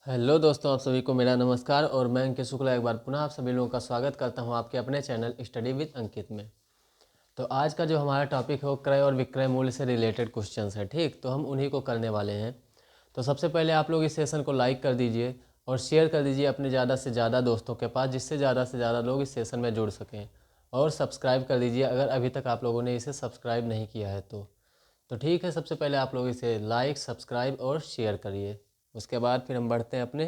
Hello दोस्तों, आप सभी को मेरा नमस्कार और मैं अंकित शुक्ला एक बार पुनः आप सभी लोगों का स्वागत करता हूं आपके अपने चैनल स्टडी विद अंकित में। तो आज का जो हमारा टॉपिक है वो क्रय और विक्रय मूल्य से रिलेटेड क्वेश्चंस है। ठीक, तो हम उन्हीं को करने वाले हैं। तो सबसे पहले आप लोग इस सेशन को लाइक कर दीजिए और शेयर कर दीजिए अपने ज़्यादा से ज़्यादा दोस्तों के पास, जिससे ज़्यादा से ज़्यादा लोग इस सेशन में जुड़ सकें। और सब्सक्राइब कर दीजिए अगर अभी तक आप लोगों ने इसे सब्सक्राइब नहीं किया है तो ठीक है, सबसे पहले आप लोग इसे लाइक, सब्सक्राइब और शेयर करिए। उसके बाद फिर हम बढ़ते हैं अपने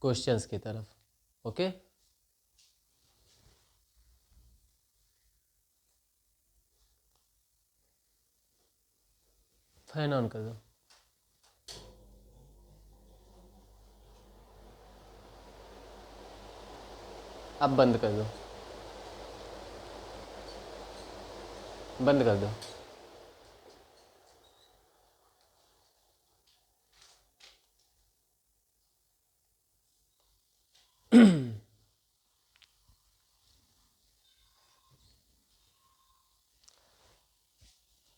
क्वेश्चंस की तरफ। ओके, फैन ऑन कर दो। अब बंद कर दो, बंद कर दो।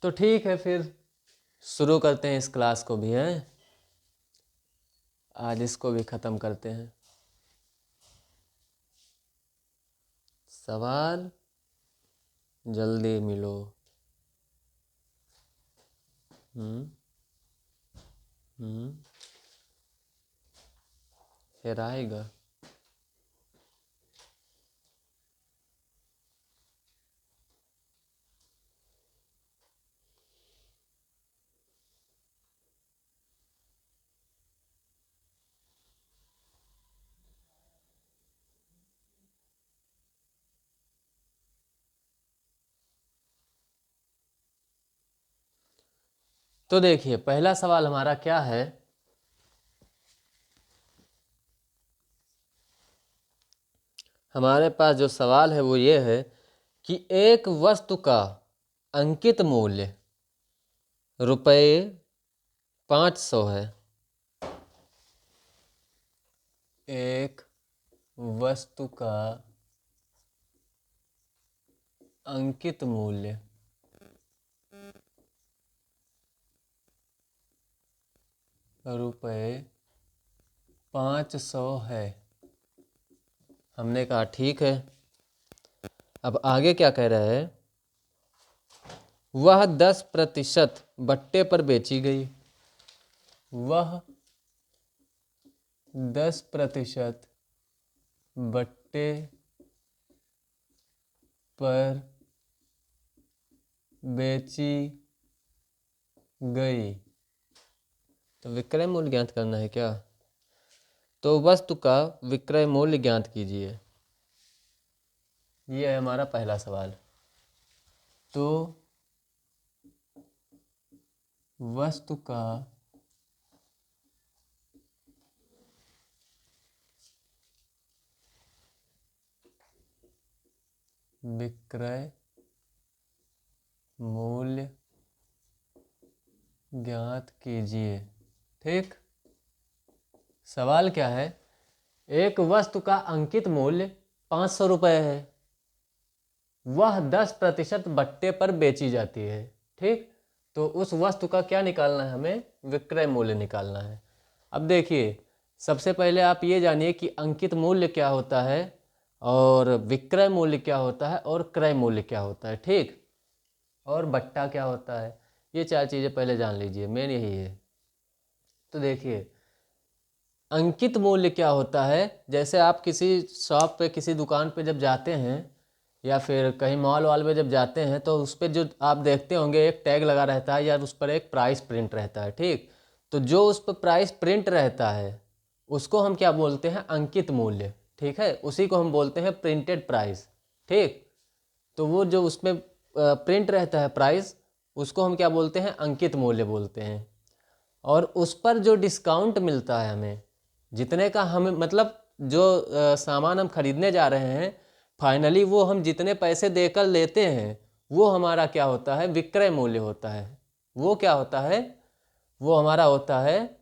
तो ठीक है, फिर शुरू करते हैं इस क्लास को भी हैं। आज इसको भी ख़त्म करते हैं। सवाल जल्दी मिलो। हम्म हम्म हेराएगा। तो देखिए, पहला सवाल हमारा क्या है। हमारे पास जो सवाल है वो ये है कि एक वस्तु का अंकित मूल्य रुपये 500 है। एक वस्तु का अंकित मूल्य रुपये 500 है। हमने कहा ठीक है। अब आगे क्या कह रहा है, वह 10% बट्टे पर बेची गई। वह 10% बट्टे पर बेची गई। तो विक्रय मूल्य ज्ञात करना है क्या। तो वस्तु का विक्रय मूल्य ज्ञात कीजिए, ये है हमारा पहला सवाल। तो वस्तु का विक्रय मूल्य ज्ञात कीजिए। ठीक, सवाल क्या है, एक वस्तु का अंकित मूल्य 500 रुपये है। वह 10% बट्टे पर बेची जाती है। ठीक, तो उस वस्तु का क्या निकालना है, हमें विक्रय मूल्य निकालना है। अब देखिए, सबसे पहले आप ये जानिए कि अंकित मूल्य क्या होता है और विक्रय मूल्य क्या होता है और क्रय मूल्य क्या होता है। ठीक, और बट्टा क्या होता है, ये चार चीज़ें पहले जान लीजिए, मेन यही है। तो देखिए, अंकित मूल्य क्या होता है, जैसे आप किसी शॉप पे, किसी दुकान पे जब जाते हैं या फिर कहीं मॉल वाल में जब जाते हैं तो उस पर जो आप देखते होंगे एक टैग लगा रहता है या उस पर एक प्राइस प्रिंट रहता है। ठीक, तो जो उस पर प्राइस प्रिंट रहता है उसको हम क्या बोलते हैं, अंकित मूल्य। ठीक है, उसी को हम बोलते हैं प्रिंटेड प्राइस। ठीक, तो वो जो उसमें प्रिंट रहता है प्राइस, उसको हम क्या बोलते हैं, अंकित मूल्य बोलते हैं। और उस पर जो डिस्काउंट मिलता है हमें, जितने का हमें मतलब जो सामान हम खरीदने जा रहे हैं, फाइनली वो हम जितने पैसे देकर लेते हैं वो हमारा क्या होता है, विक्रय मूल्य होता है। वो क्या होता है, वो हमारा होता है,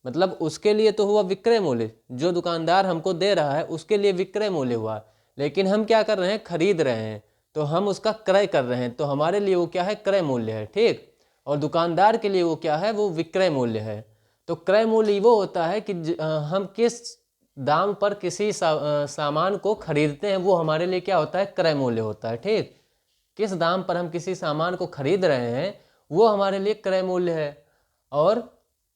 मतलब उसके लिए तो हुआ विक्रय मूल्य, जो दुकानदार हमको दे रहा है उसके लिए विक्रय मूल्य हुआ। लेकिन हम क्या कर रहे हैं, खरीद रहे हैं, तो हम उसका क्रय कर रहे हैं, तो हमारे लिए वो क्या है, क्रय मूल्य है। ठीक, और दुकानदार के लिए वो क्या है, वो विक्रय मूल्य है। तो क्रय मूल्य वो होता है कि हम किस दाम पर किसी सामान को खरीदते हैं, वो हमारे लिए क्या होता है, क्रय मूल्य होता है। ठीक, किस दाम पर हम किसी सामान को खरीद रहे हैं वो हमारे लिए क्रय मूल्य है। और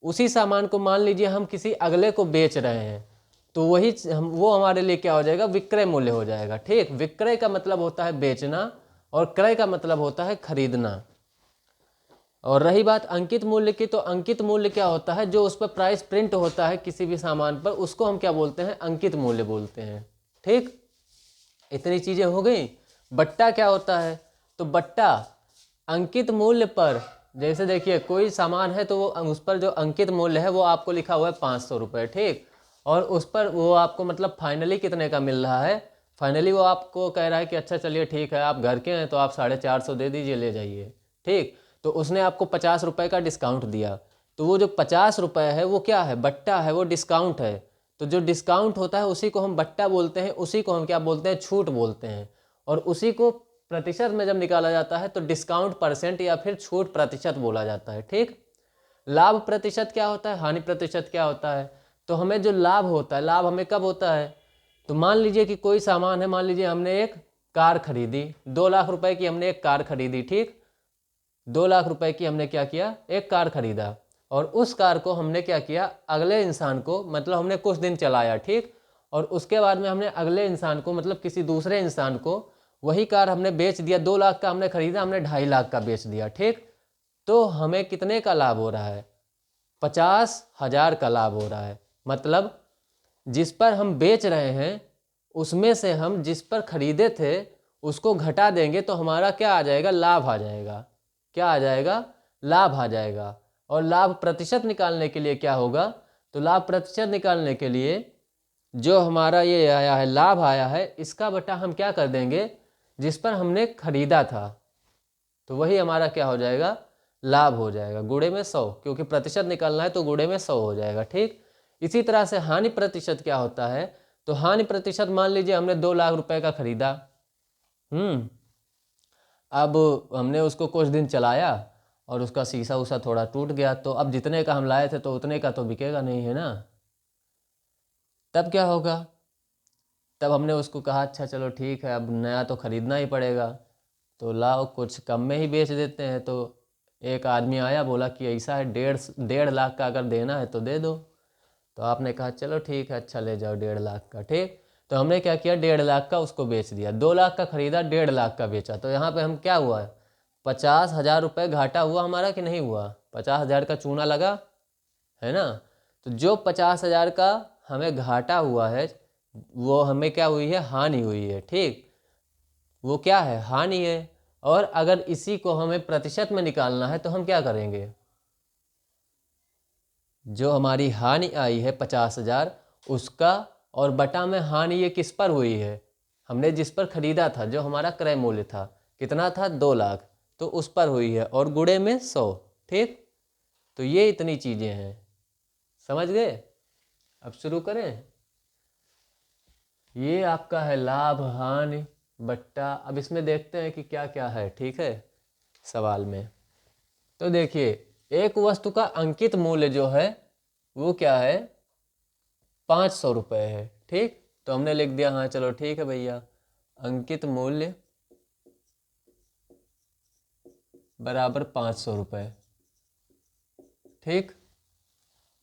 उसी सामान को मान लीजिए हम किसी अगले को बेच रहे हैं, तो वही वो हमारे लिए क्या हो जाएगा, विक्रय मूल्य हो जाएगा। ठीक, विक्रय का मतलब होता है बेचना और क्रय का मतलब होता है खरीदना। और रही बात अंकित मूल्य की, तो अंकित मूल्य क्या होता है, जो उस पर प्राइस प्रिंट होता है किसी भी सामान पर, उसको हम क्या बोलते हैं, अंकित मूल्य बोलते हैं। ठीक, इतनी चीजें हो गई। बट्टा क्या होता है, तो बट्टा अंकित मूल्य पर, जैसे देखिए कोई सामान है तो वो उस पर जो अंकित मूल्य है वो आपको लिखा हुआ है 500 रुपये। ठीक, और उस पर वो आपको मतलब फाइनली कितने का मिल रहा है, फाइनली वो आपको कह रहा है कि अच्छा चलिए ठीक है, आप घर के हैं तो आप 450 दे दीजिए, ले जाइए। ठीक, तो उसने आपको 50 रुपये का डिस्काउंट दिया, तो वो जो 50 रुपये है वो क्या है, बट्टा है, वो डिस्काउंट है। तो जो डिस्काउंट होता है उसी को हम बट्टा बोलते हैं, उसी को हम क्या बोलते हैं, छूट बोलते हैं। और उसी को प्रतिशत में जब निकाला जाता है तो डिस्काउंट परसेंट या फिर छूट प्रतिशत बोला जाता है। ठीक, लाभ प्रतिशत क्या होता है, हानि प्रतिशत क्या होता है, तो हमें जो लाभ होता है, लाभ हमें कब होता है, तो मान लीजिए कि कोई सामान है, मान लीजिए हमने एक कार खरीदी, 2 लाख रुपए की हमने एक कार खरीदी। ठीक, 2 लाख रुपए की हमने क्या किया, एक कार खरीदा, और उस कार को हमने क्या किया, अगले इंसान को, मतलब हमने कुछ दिन चलाया। ठीक, और उसके बाद में हमने अगले इंसान को, मतलब किसी दूसरे इंसान को वही कार हमने बेच दिया। 2 लाख का हमने खरीदा, हमने 2.5 लाख का बेच दिया। ठीक, तो हमें कितने का लाभ हो रहा है, 50,000 का लाभ हो रहा है। मतलब जिस पर हम बेच रहे हैं उसमें से हम जिस पर खरीदे थे उसको घटा देंगे तो हमारा क्या आ जाएगा, लाभ आ जाएगा। क्या आ जाएगा, लाभ आ जाएगा। और लाभ प्रतिशत निकालने के लिए क्या होगा, तो लाभ प्रतिशत निकालने के लिए जो हमारा ये आया है, लाभ आया है, इसका बटा हम क्या कर देंगे, जिस पर हमने खरीदा था, तो वही हमारा क्या हो जाएगा, लाभ हो जाएगा, गुणे में 100, क्योंकि प्रतिशत निकालना है तो गुणे में 100 हो जाएगा। ठीक, इसी तरह से हानि प्रतिशत क्या होता है, तो हानि प्रतिशत मान लीजिए हमने 2 लाख रुपए का खरीदा, अब हमने उसको कुछ दिन चलाया और उसका शीशा उसा थोड़ा टूट गया, तो अब जितने का हम लाए थे तो उतने का तो बिकेगा नहीं, है ना। तब क्या होगा, तब हमने उसको कहा अच्छा चलो ठीक है, अब नया तो खरीदना ही पड़ेगा, तो लाओ कुछ कम में ही बेच देते हैं। तो एक आदमी आया, बोला कि ऐसा है, 1.5 लाख का अगर देना है तो दे दो। तो आपने कहा चलो ठीक है, अच्छा ले जाओ 1.5 लाख का। ठीक, तो हमने क्या किया, 1.5 लाख का उसको बेच दिया। 2 लाख का खरीदा, 1.5 लाख का बेचा, तो यहाँ पे हम क्या हुआ, 50,000 रुपये घाटा हुआ हमारा कि नहीं हुआ, 50,000 का चूना लगा, है ना। तो जो 50,000 का हमें घाटा हुआ है वो हमें क्या हुई है, हानि हुई है। ठीक, वो क्या है, हानि है। और अगर इसी को हमें प्रतिशत में निकालना है तो हम क्या करेंगे, जो हमारी हानि आई है 50,000 उसका, और बटा में हानि ये किस पर हुई है, हमने जिस पर खरीदा था, जो हमारा क्रय मूल्य था, कितना था, 2 लाख, तो उस पर हुई है, और गुणे में 100। ठीक, तो ये इतनी चीजें हैं, समझ गए। अब शुरू करें। ये आपका है लाभ, हानि, बट्टा। अब इसमें देखते हैं कि क्या क्या है। ठीक है, सवाल में तो देखिए, एक वस्तु का अंकित मूल्य जो है वो क्या है, 500 रुपये है। ठीक, तो हमने लिख दिया, हाँ चलो ठीक है भैया, अंकित मूल्य बराबर 500 रुपये। ठीक,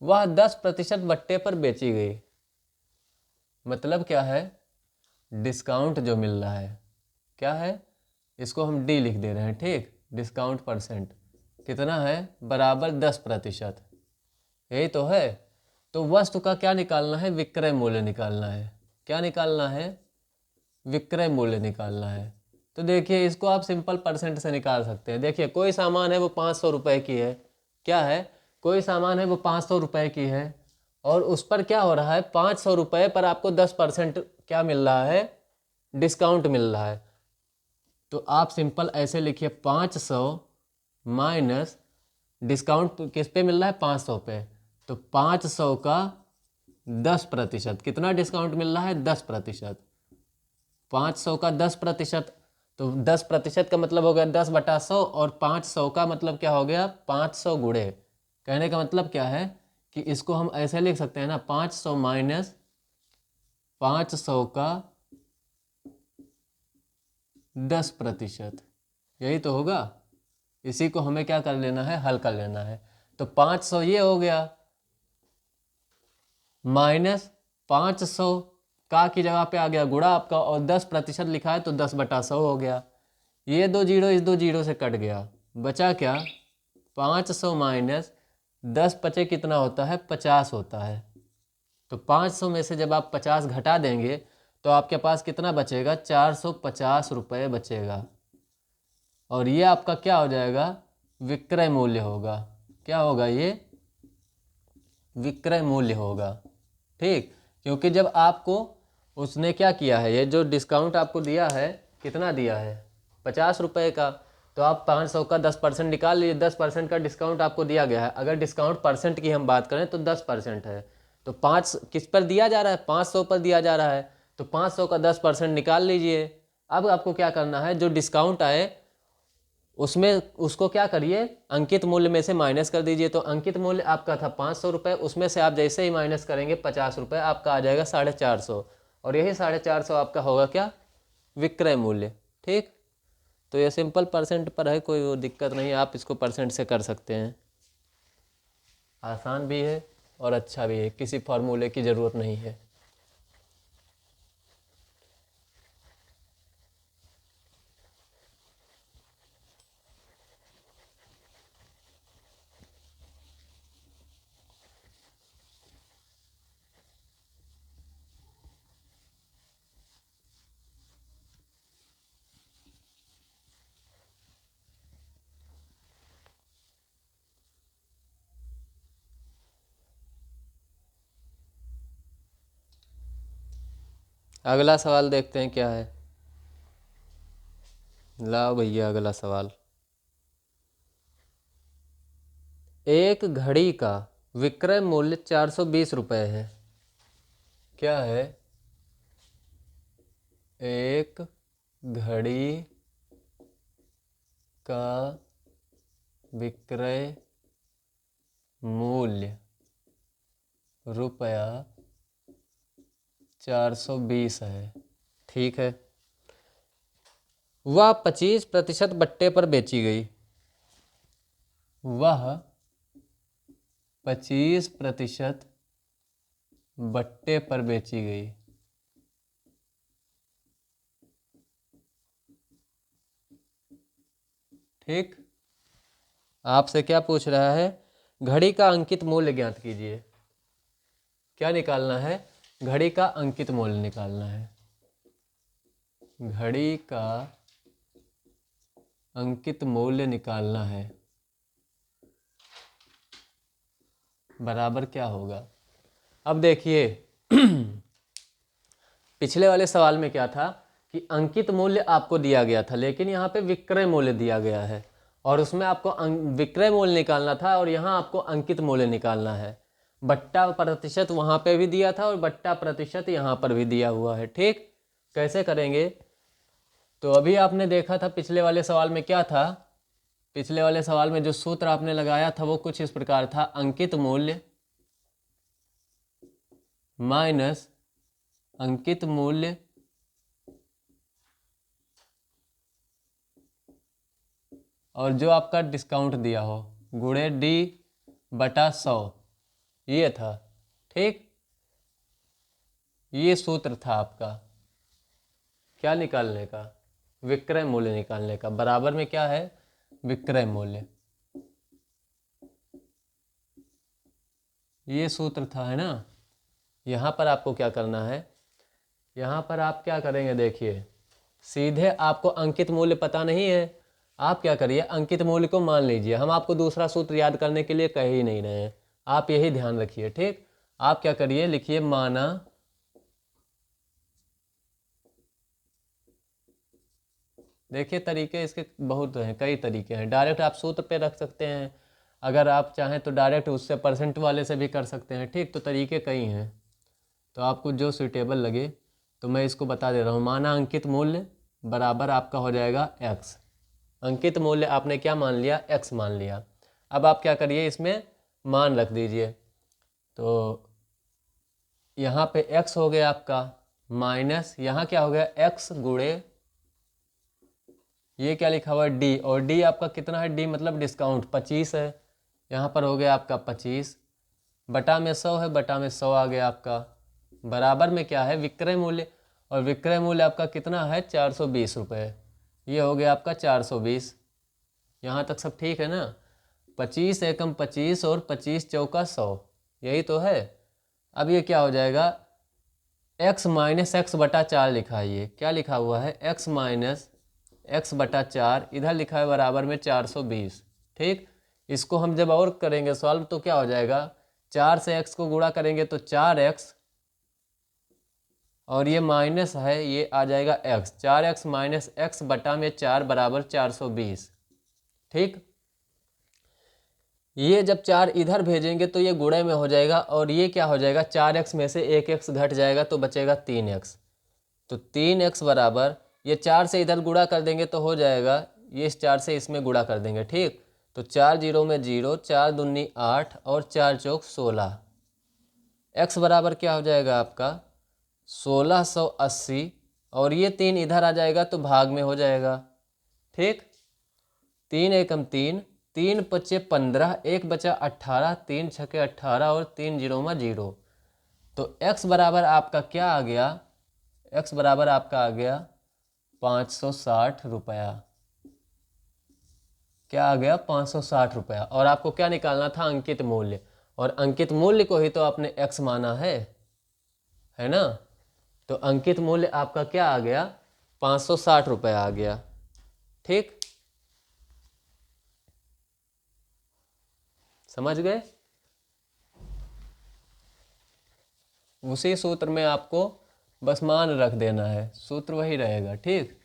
वह 10% बट्टे पर बेची गई, मतलब क्या है, डिस्काउंट जो मिल रहा है, क्या है, इसको हम डी लिख दे रहे हैं। ठीक, डिस्काउंट परसेंट कितना है, बराबर 10%, यही तो है। तो वस्तु का क्या निकालना है, विक्रय मूल्य निकालना है। क्या निकालना है, विक्रय मूल्य निकालना है। तो देखिए इसको आप सिंपल परसेंट से निकाल सकते हैं। देखिए कोई सामान है वो 500 रुपये की है, क्या है, कोई सामान है वो 500 रुपये की है, और उस पर क्या हो रहा है, 500 रुपये पर आपको 10% क्या मिल रहा है, डिस्काउंट मिल रहा है। तो आप सिंपल ऐसे लिखिए, 500 माइनस डिस्काउंट किस पे मिल रहा है, 500 पे, तो 500 का 10%, कितना डिस्काउंट मिल रहा है, 10%। 500 का 10%, तो 10% का मतलब हो गया 10/100, और 500 का मतलब क्या हो गया, 500 गुणे, कहने का मतलब क्या है कि इसको हम ऐसे लिख सकते हैं ना, 500 माइनस 500 का 10%, यही तो होगा। इसी को हमें क्या कर लेना है, हल कर लेना है। तो 500 ये हो गया, माइनस 500 का की जगह पे आ गया गुणा आपका, और 10% लिखा है तो 10/100 हो गया। ये 2 जीरो इस 2 जीरो से कट गया, बचा क्या, 500 माइनस 10 पचे कितना होता है, 50 होता है। तो 500 में से जब आप 50 घटा देंगे तो आपके पास कितना बचेगा, 450 रुपये बचेगा। और ये आपका क्या हो जाएगा, विक्रय मूल्य होगा। क्या होगा ये, विक्रय मूल्य होगा। ठीक, क्योंकि जब आपको उसने क्या किया है, ये जो डिस्काउंट आपको दिया है, कितना दिया है, 50 रुपये का, तो आप 500 का 10% निकाल लीजिए। 10% का डिस्काउंट आपको दिया गया है। अगर डिस्काउंट परसेंट की हम बात करें तो 10% है। तो 5 किस पर दिया जा रहा है, 500 पर दिया जा रहा है, तो 500 का 10% निकाल लीजिए। अब आपको क्या करना है, जो डिस्काउंट आए उसमें उसको क्या करिए, अंकित मूल्य में से माइनस कर दीजिए। तो अंकित मूल्य आपका था 500 रुपये, उसमें से आप जैसे ही माइनस करेंगे 50 रुपये, आपका आ जाएगा 450। और यही 450 आपका होगा क्या, विक्रय मूल्य। ठीक, तो ये सिंपल परसेंट पर है, कोई वो दिक्कत नहीं, आप इसको परसेंट से कर सकते हैं। आसान भी है और अच्छा भी है, किसी फॉर्मूले की ज़रूरत नहीं है। अगला सवाल देखते हैं क्या है। लाओ भैया अगला सवाल। एक घड़ी का विक्रय मूल्य 420 रुपये है। क्या है, एक घड़ी का विक्रय मूल्य रुपया 420 है। ठीक है, वह 25% बट्टे पर बेची गई। वह 25% बट्टे पर बेची गई। ठीक, आपसे क्या पूछ रहा है, घड़ी का अंकित मूल्य ज्ञात कीजिए। क्या निकालना है, घड़ी का अंकित मूल्य निकालना है। घड़ी का अंकित मूल्य निकालना है, बराबर क्या होगा। अब देखिए पिछले वाले सवाल में क्या था कि अंकित मूल्य आपको दिया गया था, लेकिन यहाँ पे विक्रय मूल्य दिया गया है, और उसमें आपको विक्रय मूल्य निकालना था, और यहाँ आपको अंकित मूल्य निकालना है। बट्टा प्रतिशत वहाँ पे भी दिया था और बट्टा प्रतिशत यहाँ पर भी दिया हुआ है। ठीक, कैसे करेंगे, तो अभी आपने देखा था पिछले वाले सवाल में क्या था, पिछले वाले सवाल में जो सूत्र आपने लगाया था वो कुछ इस प्रकार था, अंकित मूल्य माइनस अंकित मूल्य और जो आपका डिस्काउंट दिया हो गुणे D/100, ये था। ठीक, ये सूत्र था आपका क्या निकालने का, विक्रय मूल्य निकालने का। बराबर में क्या है, विक्रय मूल्य, ये सूत्र था, है ना। यहाँ पर आपको क्या करना है, यहाँ पर आप क्या करेंगे, देखिए सीधे आपको अंकित मूल्य पता नहीं है, आप क्या करिए, अंकित मूल्य को मान लीजिए। हम आपको दूसरा सूत्र याद करने के लिए कह ही नहीं रहे हैं, आप यही ध्यान रखिए। ठीक, आप क्या करिए, लिखिए माना देखिए तरीके इसके बहुत हैं, कई तरीके हैं। डायरेक्ट आप सूत्र पे रख सकते हैं, अगर आप चाहें तो डायरेक्ट उससे परसेंट वाले से भी कर सकते हैं। ठीक, तो तरीके कई हैं, तो आपको जो सूटेबल लगे। तो मैं इसको बता दे रहा हूँ, माना अंकित मूल्य बराबर आपका हो जाएगा x। अंकित मूल्य आपने क्या मान लिया, x मान लिया। अब आप क्या करिए, इसमें मान रख दीजिए। तो यहाँ पे x हो गया आपका माइनस, यहाँ क्या हो गया x गुणे ये क्या लिखा हुआ है d, और d आपका कितना है, d मतलब डिस्काउंट 25 है, यहाँ पर हो गया आपका 25 बटा में 100 है, बटा में 100 आ गया आपका, बराबर में क्या है विक्रय मूल्य, और विक्रय मूल्य आपका कितना है 420 रुपये, ये हो गया आपका 420। यहाँ तक सब ठीक है ना। 25 एकम 25 और 25 चौका 100, यही तो है। अब ये क्या हो जाएगा, x माइनस एक्स बटा 4 लिखा है, ये क्या लिखा हुआ है x माइनस एक्स बटा 4, इधर लिखा है बराबर में 420। ठीक, इसको हम जब और करेंगे सॉल्व तो क्या हो जाएगा, 4 से x को गुणा करेंगे तो 4x, और ये माइनस है ये आ जाएगा x, 4x माइनस एक्स बटा में 4 बराबर 420। ठीक, ये जब 4 इधर भेजेंगे तो ये गुणे में हो जाएगा, और ये क्या हो जाएगा 4x में से 1x घट जाएगा तो बचेगा 3x, तो 3x बराबर ये 4 से इधर गुणा कर देंगे तो हो जाएगा, ये इस 4 से इसमें गुणा कर देंगे। ठीक, तो 4 जीरो में 0, 4 दूनी 8 और 4 चौक 16, x बराबर क्या हो जाएगा आपका 1680, और ये 3 इधर आ जाएगा तो भाग में हो जाएगा। ठीक, 3 एकम 3, 3 पच्चे 15, 1 बचा 18, 3 छके 18 और 3 जीरो में 0, तो x बराबर आपका क्या आ गया, x बराबर आपका आ गया 560 रुपया, क्या आ गया 560 रुपया। और आपको क्या निकालना था अंकित मूल्य, और अंकित मूल्य को ही तो आपने x माना है ना, तो अंकित मूल्य आपका क्या आ गया 560 रुपया आ गया। ठीक, समझ गए। उसी सूत्र में आपको बस मान रख देना है, सूत्र वही रहेगा। ठीक,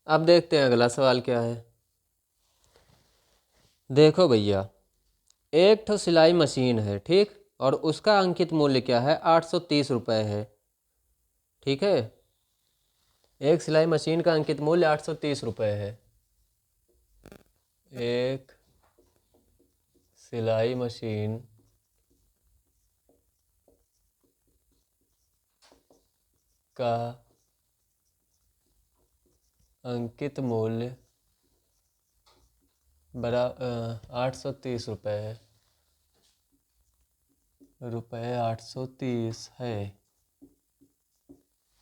अब देखते हैं अगला सवाल क्या है। देखो भैया, एक ठो सिलाई मशीन है, ठीक, और उसका अंकित मूल्य क्या है 830 रुपये है। ठीक है, एक सिलाई मशीन का अंकित मूल्य 830 रुपये है। एक सिलाई मशीन का अंकित मूल्य 830 रुपये है, 830 है।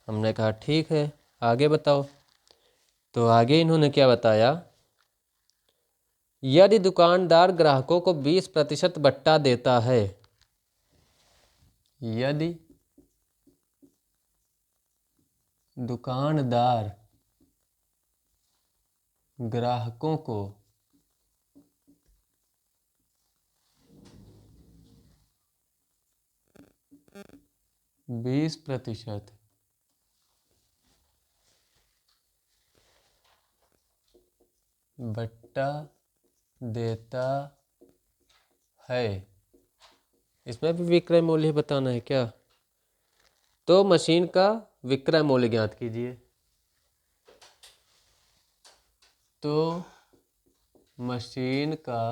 हमने कहा ठीक है, आगे बताओ। तो आगे इन्होंने क्या बताया, यदि दुकानदार ग्राहकों को 20% बट्टा देता है, यदि दुकानदार ग्राहकों को 20% बट्टा देता है, इसमें भी विक्रय मूल्य बताना है क्या, तो मशीन का विक्रय मूल्य ज्ञात कीजिए। तो मशीन का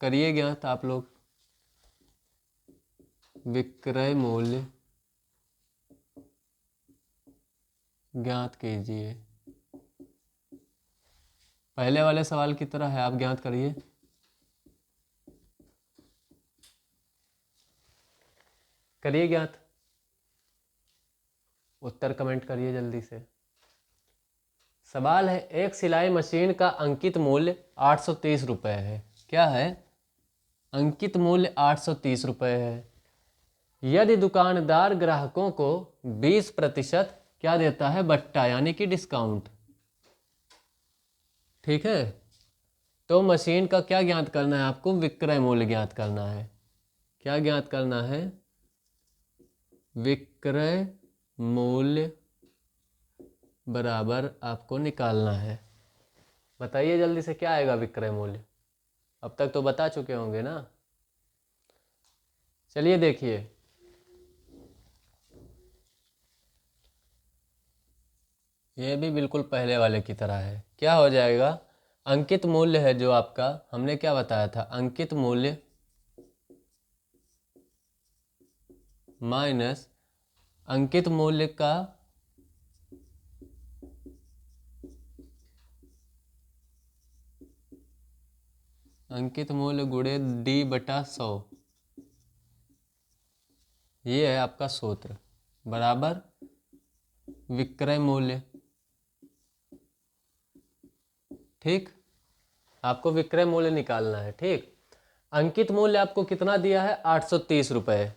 करिए ज्ञात आप लोग, विक्रय मूल्य ज्ञात कीजिए। पहले वाले सवाल की तरह है, आप ज्ञात करिए। करिए ज्ञात, उत्तर कमेंट करिए जल्दी से। सवाल है, एक सिलाई मशीन का अंकित मूल्य 830 रुपये है। क्या है, अंकित मूल्य 830 रुपये है। यदि दुकानदार ग्राहकों को 20% क्या देता है बट्टा, यानी कि डिस्काउंट। ठीक है, तो मशीन का क्या ज्ञात करना है आपको, विक्रय मूल्य ज्ञात करना है। क्या ज्ञात करना है, विक्रय मूल्य बराबर आपको निकालना है। बताइए जल्दी से क्या आएगा विक्रय मूल्य। अब तक तो बता चुके होंगे ना। चलिए देखिए, ये भी बिल्कुल पहले वाले की तरह है। क्या हो जाएगा, अंकित मूल्य है जो आपका, हमने क्या बताया था, अंकित मूल्य माइनस अंकित मूल्य का अंकित मूल्य गुणे D/100, ये है आपका सूत्र, बराबर विक्रय मूल्य। ठीक, आपको विक्रय मूल्य निकालना है। ठीक, अंकित मूल्य आपको कितना दिया है, 830 रुपये।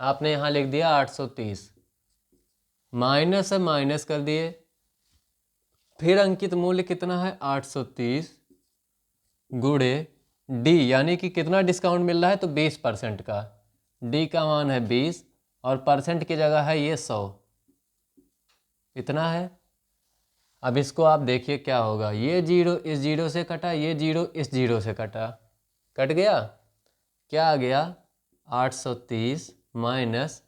आपने यहाँ लिख दिया 830, माइनस है, माइनस कर दिए, फिर अंकित मूल्य कितना है 830 गुणे डी, यानी कि कितना डिस्काउंट मिल रहा है, तो 20% का, डी का मान है 20 और परसेंट की जगह है ये 100, इतना है। अब इसको आप देखिए क्या होगा, ये जीरो इस जीरो से कटा, ये जीरो इस जीरो से कटा, कट गया, क्या आ गया 830 माइनस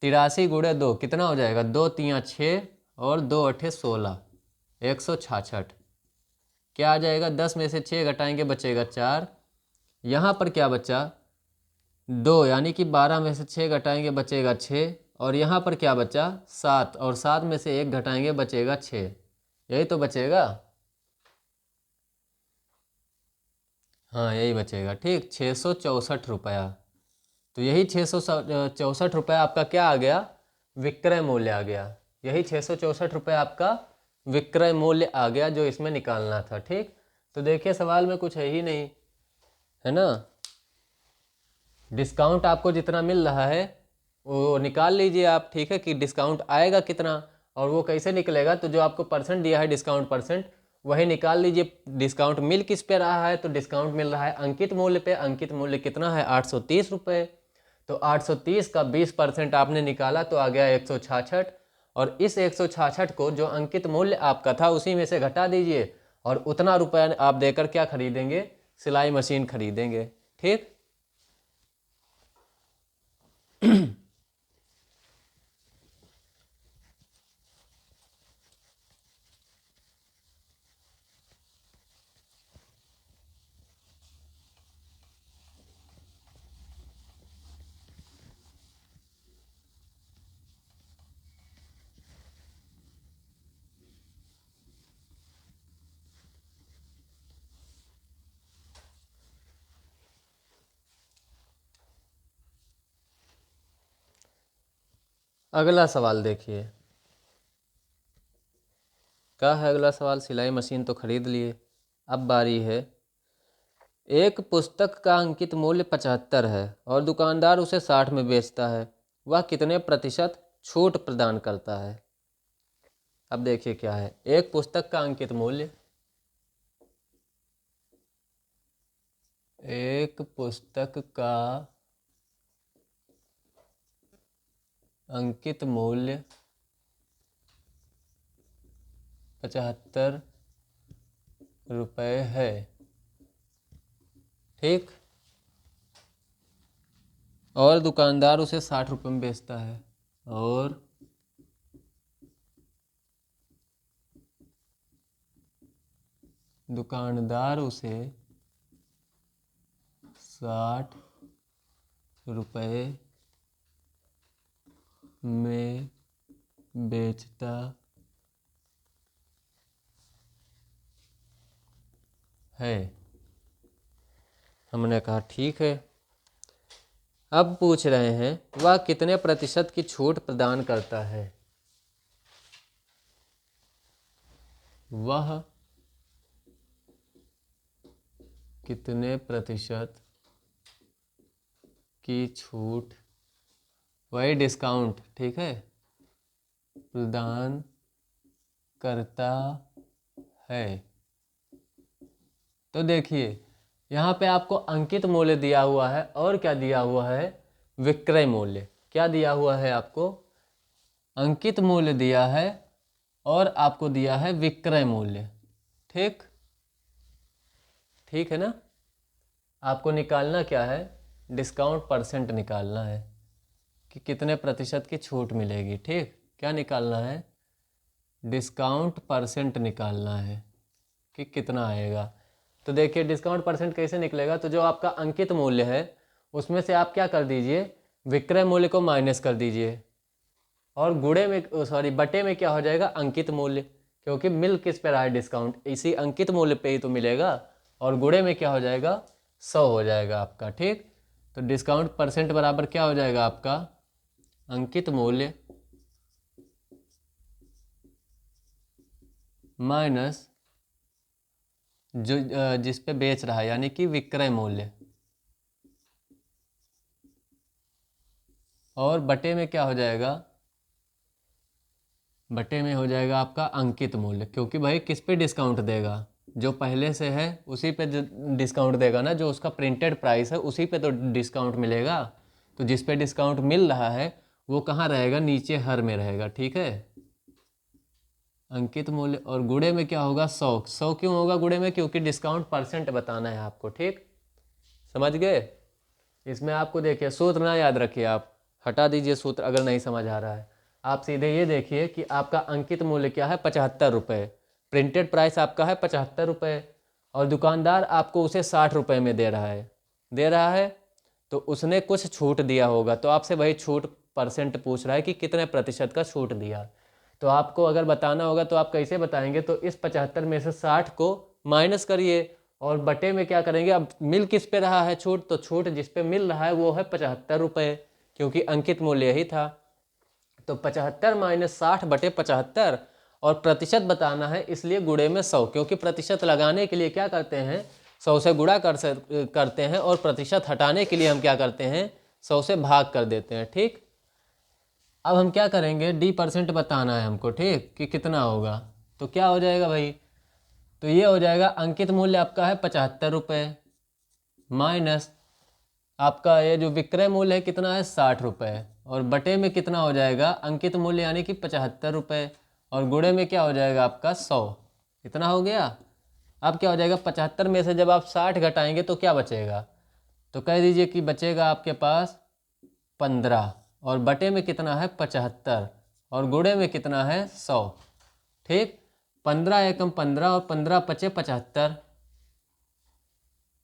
83 गुणे 2, कितना हो जाएगा, 2 तियाँ 6 और 2 अठे 16, 166। क्या आ जाएगा, 10 में से 6 घटाएंगे बचेगा 4, यहाँ पर क्या बचा 2, यानी कि 12 में से 6 घटाएंगे बचेगा 6, और यहाँ पर क्या बचा 7, और 7 में से 1 घटाएंगे बचेगा 6, यही तो बचेगा। हाँ यही बचेगा। ठीक, 664 रुपया। तो यही 664 रुपया आपका क्या आ गया, विक्रय मूल्य आ गया। यही 664 रुपया आपका विक्रय मूल्य आ गया जो इसमें निकालना था। ठीक, तो देखिए सवाल में कुछ है ही नहीं, है ना। डिस्काउंट आपको जितना मिल रहा है वो निकाल लीजिए आप। ठीक है, कि डिस्काउंट आएगा कितना और वो कैसे निकलेगा, तो जो आपको परसेंट दिया है डिस्काउंट परसेंट, वही निकाल लीजिए। डिस्काउंट मिल किस पे रहा है, तो डिस्काउंट मिल रहा है अंकित मूल्य पे। अंकित मूल्य कितना है 830 रुपये, तो 830 का 20% आपने निकाला तो आ गया 166, और इस 166 को जो अंकित मूल्य आपका था उसी में से घटा दीजिए, और उतना रुपया आप देकर क्या खरीदेंगे, सिलाई मशीन खरीदेंगे। ठीक, अगला सवाल देखिए, क्या है अगला सवाल। सिलाई मशीन तो खरीद लिए, अब बारी है, एक पुस्तक का अंकित मूल्य 75 है और दुकानदार उसे 60 में बेचता है, वह कितने प्रतिशत छूट प्रदान करता है। अब देखिए क्या है, एक पुस्तक का अंकित मूल्य, एक पुस्तक का अंकित मूल्य 75 रुपये है। ठीक, और दुकानदार उसे 60 रुपये में बेचता है, और दुकानदार उसे 60 रुपये में बेचता है। हमने कहा ठीक है। अब पूछ रहे हैं वह कितने प्रतिशत की छूट प्रदान करता है। वह कितने प्रतिशत की छूट, वही डिस्काउंट, ठीक है, प्रदान करता है। तो देखिए यहाँ पे आपको अंकित मूल्य दिया हुआ है और क्या दिया हुआ है, विक्रय मूल्य। क्या दिया हुआ है आपको, अंकित मूल्य दिया है और आपको दिया है विक्रय मूल्य। ठीक ठीक है ना। आपको निकालना क्या है, डिस्काउंट परसेंट निकालना है कि कितने प्रतिशत की छूट मिलेगी। ठीक, क्या निकालना है, डिस्काउंट परसेंट निकालना है कि कितना आएगा। तो देखिए डिस्काउंट परसेंट कैसे निकलेगा, तो जो आपका अंकित मूल्य है उसमें से आप क्या कर दीजिए, विक्रय मूल्य को माइनस कर दीजिए और गुणे में सॉरी बटे में क्या हो जाएगा, अंकित मूल्य, क्योंकि मिल किस पे रहा है, डिस्काउंट, इसी अंकित मूल्य पे ही तो मिलेगा। और गुणे में क्या हो जाएगा, 100 हो जाएगा आपका। ठीक, तो डिस्काउंट परसेंट बराबर क्या हो जाएगा आपका, अंकित मूल्य माइनस जो जिस पे बेच रहा है यानी कि विक्रय मूल्य, और बटे में क्या हो जाएगा, बटे में हो जाएगा आपका अंकित मूल्य, क्योंकि भाई किस पे डिस्काउंट देगा, जो पहले से है उसी पे डिस्काउंट देगा ना, जो उसका प्रिंटेड प्राइस है उसी पे तो डिस्काउंट मिलेगा। तो जिस पे डिस्काउंट मिल रहा है वो कहाँ रहेगा, नीचे हर में रहेगा। ठीक है, अंकित मूल्य और गुणे में क्या होगा, 100। 100 क्यों होगा गुणे में, क्योंकि डिस्काउंट परसेंट बताना है आपको। ठीक, समझ गए। इसमें आपको देखिए सूत्र ना याद रखिए, आप हटा दीजिए सूत्र अगर नहीं समझ आ रहा है। आप सीधे ये देखिए कि आपका अंकित मूल्य क्या है, 75 रुपये, प्रिंटेड प्राइस आपका है 75 रुपये और दुकानदार आपको उसे 60 रुपये में दे रहा है तो उसने कुछ छूट दिया होगा, तो आपसे वही छूट परसेंट पूछ रहा है कि कितने प्रतिशत का छूट दिया। तो आपको अगर बताना होगा तो आप कैसे बताएंगे, तो इस 75 में से 60 को माइनस करिए और बटे में क्या करेंगे, अब मिल किस पे रहा है छूट, तो छूट जिस पे मिल रहा है वो है 75 रुपये, क्योंकि अंकित मूल्य ही था। तो 75 माइनस 60 बटे 75 और प्रतिशत बताना है, इसलिए गुणे में 100, क्योंकि प्रतिशत लगाने के लिए क्या करते हैं, 100 से गुणा करते हैं और प्रतिशत हटाने के लिए हम क्या करते हैं, 100 से भाग कर देते हैं। ठीक, अब हम क्या करेंगे, डी परसेंट बताना है हमको। ठीक, कि कितना होगा, तो क्या हो जाएगा भाई, तो ये हो जाएगा अंकित मूल्य आपका है 75 रुपये माइनस आपका ये जो विक्रय मूल्य है कितना है, 60 रुपये, और बटे में कितना हो जाएगा, अंकित मूल्य यानी कि 75 रुपये और गुणे में क्या हो जाएगा आपका 100। इतना हो गया। अब क्या हो जाएगा, 75 में से जब आप 60 घटाएंगे तो क्या बचेगा, तो कह दीजिए कि बचेगा आपके पास 15 और बटे में कितना है 75 और गुणे में कितना है 100। ठीक, 15 एकम 15 और 15 पचे 75,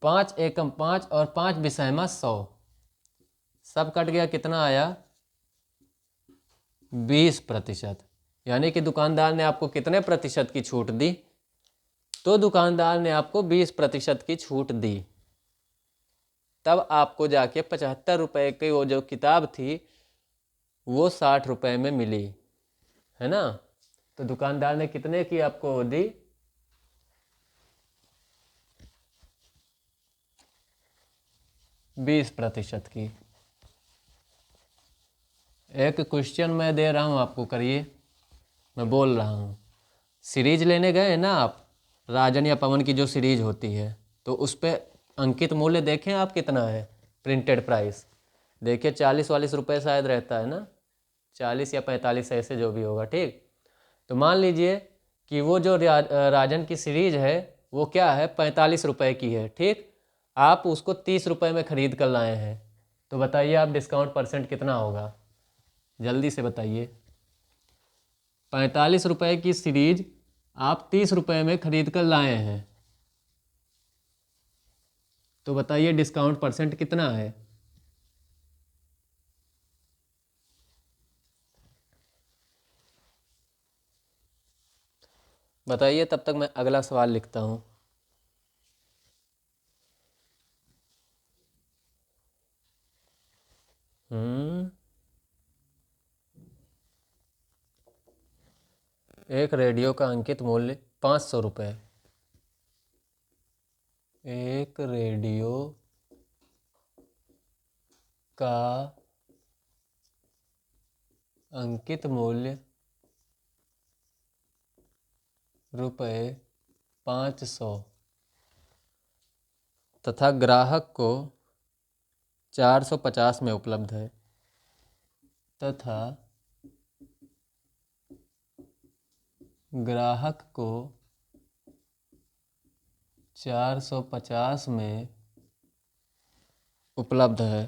5 एकम 5 और 5 विषयमा 100, सब कट गया, कितना आया 20%। यानी कि दुकानदार ने आपको कितने प्रतिशत की छूट दी, तो दुकानदार ने आपको 20% की छूट दी। तब आपको जाके 75 रुपये की वो जो किताब थी वो 60 रुपये में मिली, है ना। तो दुकानदार ने कितने की आपको दी, 20% की। एक क्वेश्चन मैं दे रहा हूँ आपको, करिए, मैं बोल रहा हूँ। सीरीज लेने गए ना आप, राजन या पवन की जो सीरीज होती है, तो उस पर अंकित मूल्य देखें आप कितना है, प्रिंटेड प्राइस देखिए 40-40 रुपये शायद रहता है ना, 40 या 45 ऐसे जो भी होगा। ठीक, तो मान लीजिए कि वो जो राजन की सीरीज है वो क्या है, 45 रुपये की है। ठीक, आप उसको 30 रुपये में ख़रीद कर लाए हैं, तो बताइए आप डिस्काउंट परसेंट कितना होगा, जल्दी से बताइए। 45 रुपये की सीरीज आप 30 रुपये में ख़रीद कर लाए हैं, तो बताइए डिस्काउंट परसेंट कितना है। बताइए, तब तक मैं अगला सवाल लिखता हूँ। एक रेडियो का अंकित मूल्य 500 रुपये, एक रेडियो का अंकित मूल्य रुपये 500 तथा ग्राहक को 450 में उपलब्ध है, तथा ग्राहक को 450 में उपलब्ध है।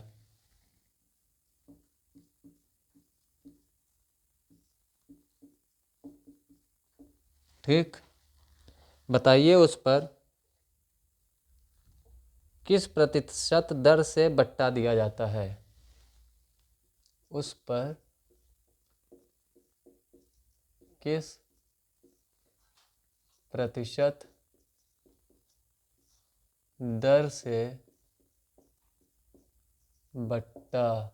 ठीक, बताइए उस पर किस प्रतिशत दर से बट्टा दिया जाता है। उस पर किस प्रतिशत दर से बट्टा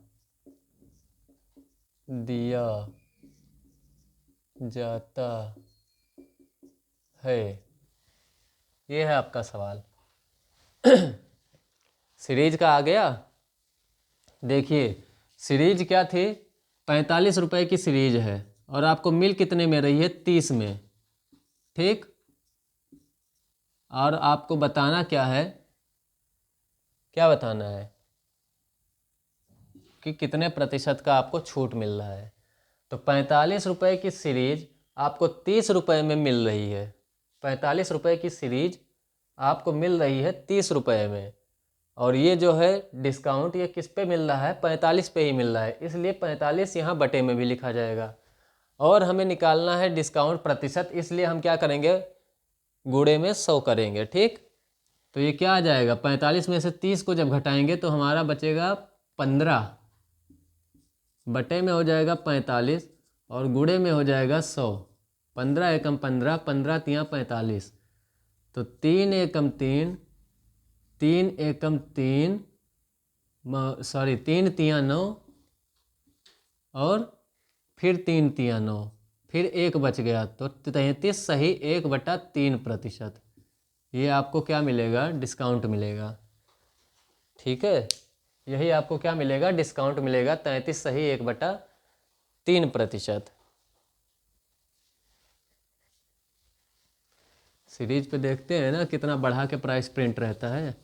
दिया जाता है। ये है आपका सवाल। सीरीज का आ गया। देखिए सीरीज क्या थी, 45 रुपए की सीरीज है और आपको मिल कितने में रही है, 30 में। ठीक, और आपको बताना क्या है, क्या बताना है कि कितने प्रतिशत का आपको छूट मिल रहा है। तो 45 रुपए की सीरीज आपको 30 रुपए में मिल रही है। 45 रुपए की सीरीज आपको मिल रही है 30 रुपए में, और ये जो है डिस्काउंट ये किस पे मिल रहा है, 45 पे ही मिल रहा है, इसलिए 45 यहाँ बटे में भी लिखा जाएगा। और हमें निकालना है डिस्काउंट प्रतिशत, इसलिए हम क्या करेंगे, गुणे में 100 करेंगे। ठीक, तो ये क्या आ जाएगा, 45 में से 30 को जब घटाएंगे तो हमारा बचेगा 15, बटे में हो जाएगा 45 और गुणे में हो जाएगा 100। 15 एकम 15, 15 तियाँ 45, तो 3 एकम 3, 3 एकम 3, सॉरी 3 तियाँ 9 और फिर 3 तियाँ 9, फिर एक बच गया, तो 33 सही 1/3%। ये आपको क्या मिलेगा, डिस्काउंट मिलेगा। ठीक है, यही आपको क्या मिलेगा, डिस्काउंट मिलेगा, 33 सही 1/3%। सीरीज पे देखते हैं ना कितना बढ़ा के प्राइस प्रिंट रहता है।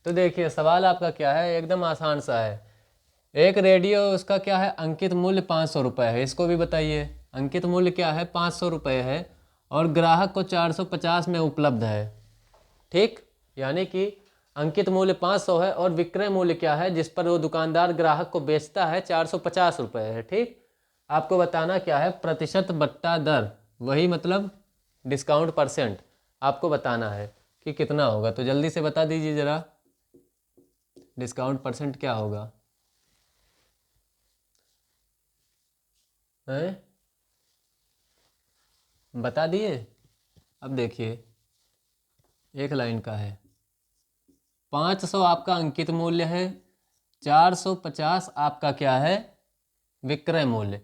तो देखिए सवाल आपका क्या है, एकदम आसान सा है। एक रेडियो, उसका क्या है, अंकित मूल्य 500 रुपये है। इसको भी बताइए, अंकित मूल्य क्या है, 500 रुपये है और ग्राहक को 450 में उपलब्ध है। ठीक, यानी कि अंकित मूल्य 500 है और विक्रय मूल्य क्या है, जिस पर वो दुकानदार ग्राहक को बेचता है, 450 रुपये है। ठीक, आपको बताना क्या है, प्रतिशत बट्टा दर, वही मतलब डिस्काउंट परसेंट आपको बताना है कि कितना होगा। तो जल्दी से बता दीजिए ज़रा, डिस्काउंट परसेंट क्या होगा है, बता दिए। अब देखिए एक लाइन का है, 500 आपका अंकित मूल्य है, 450 आपका क्या है, विक्रय मूल्य,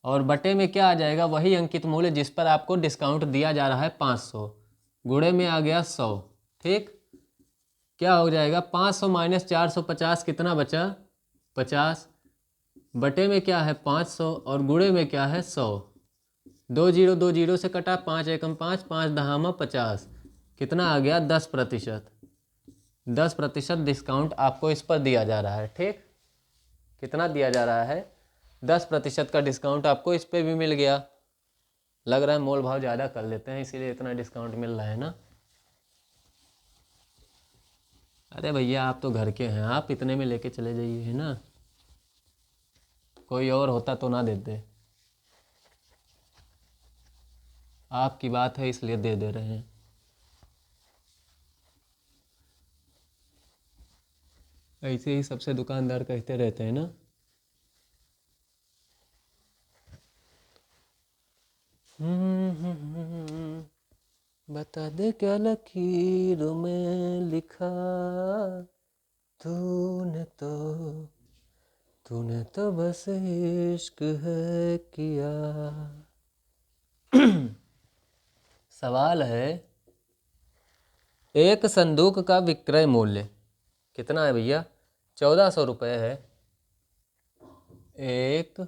और बटे में क्या आ जाएगा, वही अंकित मूल्य जिस पर आपको डिस्काउंट दिया जा रहा है 500, गुणे में आ गया 100। ठीक, क्या हो जाएगा, 500 माइनस 450 कितना बचा, 50, बटे में क्या है 500 और गुणे में क्या है 100। 2 जीरो से कटा, 5 एकम 5, 5 दहामा 50, कितना आ गया, 10%। 10% डिस्काउंट आपको इस पर दिया जा रहा है। ठीक, कितना दिया जा रहा है, 10% का डिस्काउंट आपको इस पर भी मिल गया। लग रहा है मोल भाव ज़्यादा कर लेते हैं इसीलिए इतना डिस्काउंट मिल रहा है ना। अरे भैया आप तो घर के हैं, आप इतने में लेके चले जाइए, है ना, कोई और होता तो ना देते। आपकी बात है इसलिए दे दे रहे हैं। ऐसे ही सबसे दुकानदार कहते रहते हैं ना। बता दे क्या लकीरों में लिखा, तूने तो तूने तो बस इश्क है किया। सवाल है, एक संदूक का विक्रय मूल्य कितना है भैया, 1400 रुपये है। एक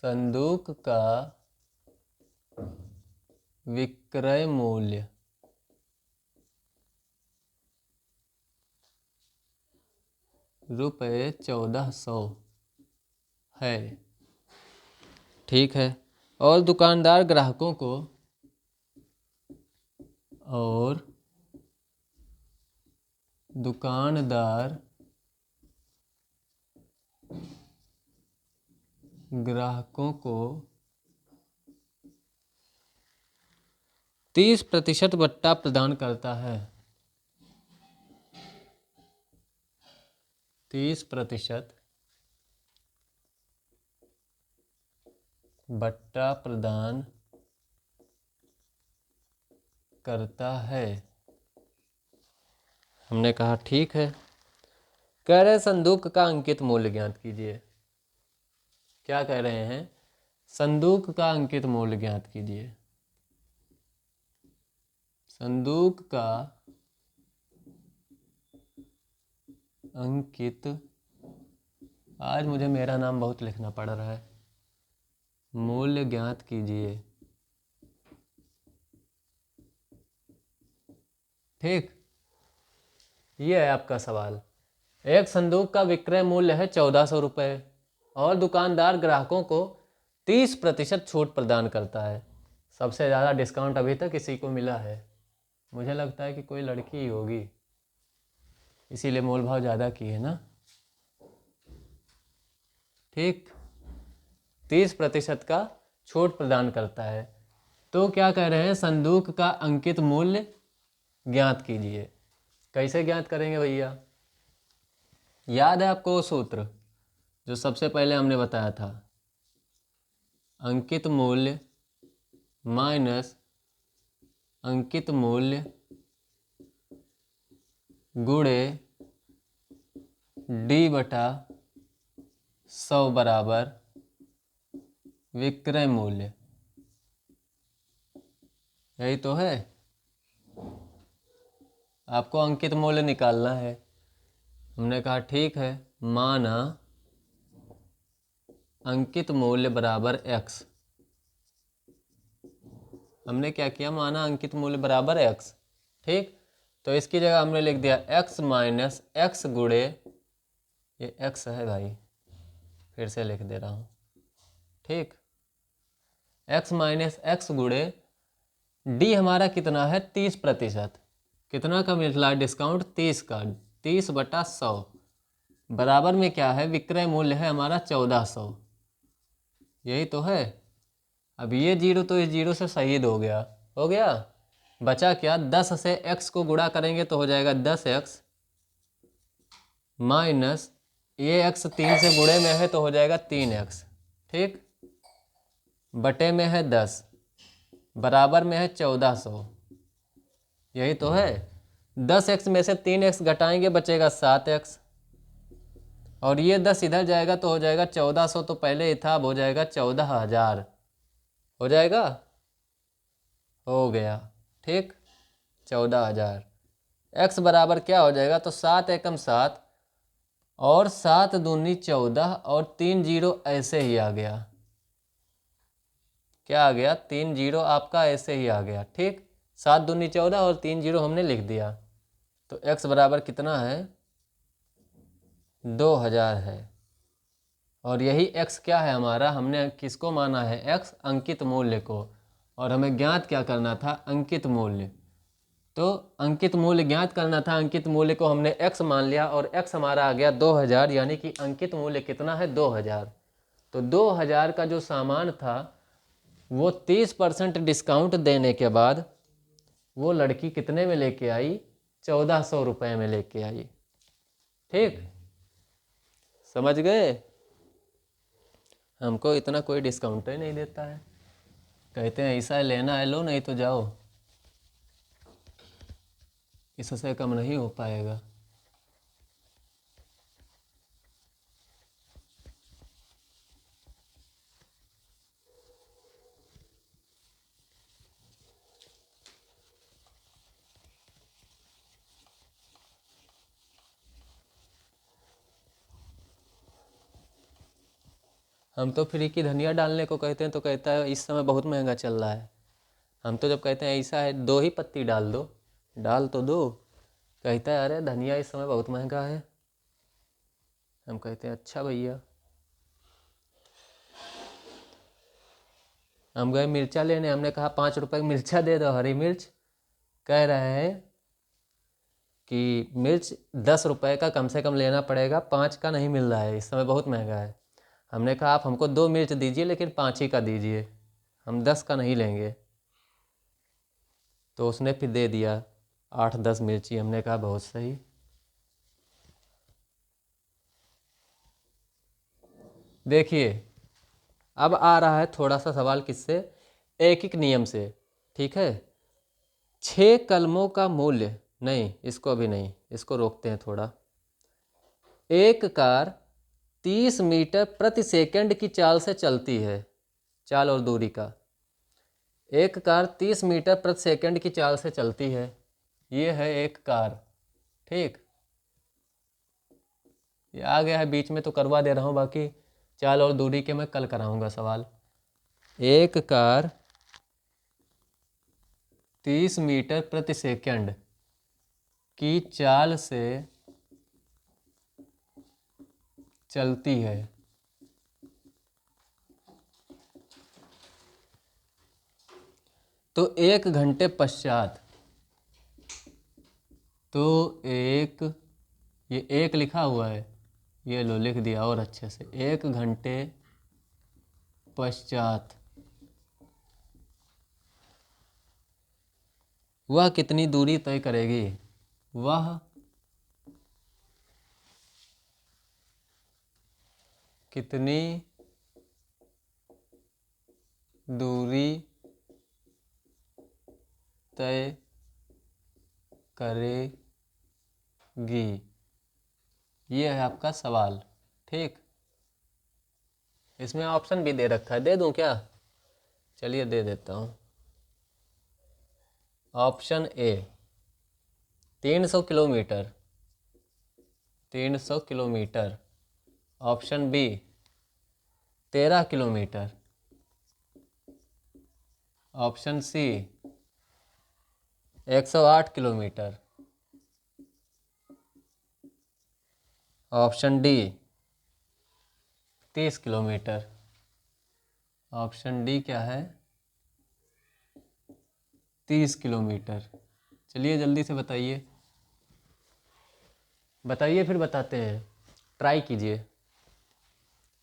संदूक का विक्रय मूल्य रुपये 1400 है। ठीक है। और दुकानदार ग्राहकों को ग्राहकों को 30% बट्टा प्रदान करता है। 30% बट्टा प्रदान करता है। हमने कहा ठीक है। कह रहे संदूक का अंकित मूल्य ज्ञात कीजिए। क्या कह रहे हैं? संदूक का अंकित मूल्य ज्ञात कीजिए। संदूक का अंकित, आज मुझे मेरा नाम बहुत लिखना पड़ रहा है, मूल्य ज्ञात कीजिए। ठीक, ये है आपका सवाल। एक संदूक का विक्रय मूल्य है 1400 रुपये और दुकानदार ग्राहकों को 30% छूट प्रदान करता है। सबसे ज़्यादा डिस्काउंट अभी तक इसी को मिला है। मुझे लगता है कि कोई लड़की ही होगी, इसीलिए मोल भाव ज़्यादा की है ना। ठीक, 30% का छूट प्रदान करता है। तो क्या कह रहे हैं? संदूक का अंकित मूल्य ज्ञात कीजिए। कैसे ज्ञात करेंगे भैया? याद है आपको वो सूत्र जो सबसे पहले हमने बताया था? अंकित मूल्य माइनस अंकित मूल्य गुणे D/100 बराबर विक्रय मूल्य। यही तो है। आपको अंकित मूल्य निकालना है। हमने कहा ठीक है, माना अंकित मूल्य बराबर x। हमने क्या किया? माना अंकित मूल्य बराबर x। ठीक, तो इसकी जगह हमने लिख दिया x माइनस x गुणे, ये x है भाई, फिर से लिख दे रहा हूँ। ठीक, x माइनस x गुणे d हमारा कितना है? 30%। कितना का मिला डिस्काउंट? 30 का। 30/100 बराबर में क्या है? विक्रय मूल्य है हमारा 1400। यही तो है। अब ये जीरो तो इस जीरो से शहीद हो गया। हो गया, बचा क्या? 10 से x को गुणा करेंगे तो हो जाएगा 10x माइनस ये x 3 से गुणे में है तो हो जाएगा 3x। ठीक, बटे में है 10, बराबर में है 1400। यही तो है। 10x में से 3x घटाएंगे बचेगा 7x, और ये 10 इधर जाएगा तो हो जाएगा 1400, तो पहले ही था, अब हो जाएगा 14000। हो जाएगा, हो गया। ठीक, 14000। x बराबर क्या हो जाएगा? तो 7 एकम 7 और 7 दूनी 14 और 3 जीरो ऐसे ही आ गया। क्या आ गया? 3 जीरो आपका ऐसे ही आ गया। ठीक, 7 दूनी 14 और 3 जीरो हमने लिख दिया। तो x बराबर कितना है? 2000 है। और यही x क्या है हमारा? हमने किसको माना है? x अंकित मूल्य को। और हमें ज्ञात क्या करना था? अंकित मूल्य। तो अंकित मूल्य ज्ञात करना था। अंकित मूल्य को हमने x मान लिया और x हमारा आ गया 2000, यानी कि अंकित मूल्य कितना है? 2000। तो 2000 का जो सामान था वो 30% डिस्काउंट देने के बाद वो लड़की कितने में लेके आई? 1400 रुपये में लेके आई। ठीक, समझ गए? हमको इतना कोई डिस्काउंट ही नहीं देता है। कहते हैं ऐसा लेना है लो, नहीं तो जाओ, इससे कम नहीं हो पाएगा। हम तो फ्री की धनिया डालने को कहते हैं तो कहता है इस समय बहुत महंगा चल रहा है। हम तो जब कहते हैं ऐसा है 2 ही पत्ती डाल दो, डाल तो दो, कहता है अरे धनिया इस समय बहुत महंगा है। हम कहते हैं अच्छा भैया। हम गए मिर्चा लेने, हमने कहा 5 रुपये की मिर्चा दे दो, हरी मिर्च। कह रहे हैं कि मिर्च 10 रुपये का कम से कम लेना पड़ेगा, 5 का नहीं मिल रहा है, इस समय बहुत महंगा है। हमने कहा आप हमको 2 मिर्च दीजिए लेकिन 5 ही का दीजिए, हम 10 का नहीं लेंगे। तो उसने फिर दे दिया 8-10 मिर्ची। हमने कहा बहुत सही। देखिए अब आ रहा है थोड़ा सा सवाल किससे, एक एक नियम से, ठीक है। 6 कलमों का मूल्य, नहीं इसको अभी नहीं, इसको रोकते हैं थोड़ा। एक कार 30 मीटर प्रति सेकंड की चाल से चलती है, चाल और दूरी का। एक कार 30 मीटर प्रति सेकंड की चाल से चलती है, ये है एक कार, ठीक। ये आ गया है बीच में तो करवा दे रहा हूँ, बाकी चाल और दूरी के मैं कल कराऊंगा सवाल। एक कार 30 मीटर प्रति सेकंड की चाल से चलती है, तो 1 घंटे पश्चात, तो ये एक लिखा हुआ है, ये लो लिख दिया और अच्छे से। 1 घंटे पश्चात वह कितनी दूरी तय करेगी, वह कितनी दूरी तय करेगी, ये है आपका सवाल, ठीक। इसमें ऑप्शन भी दे रखा है, दे दूं क्या? चलिए दे देता हूँ। Option A 300 kilometre, 300 kilometre. Option B 13 kilometre. Option C 108 kilometre. Option D 30 kilometre. Option D क्या है? 30 किलोमीटर। चलिए जल्दी से बताइए, बताइए फिर बताते हैं, ट्राई कीजिए।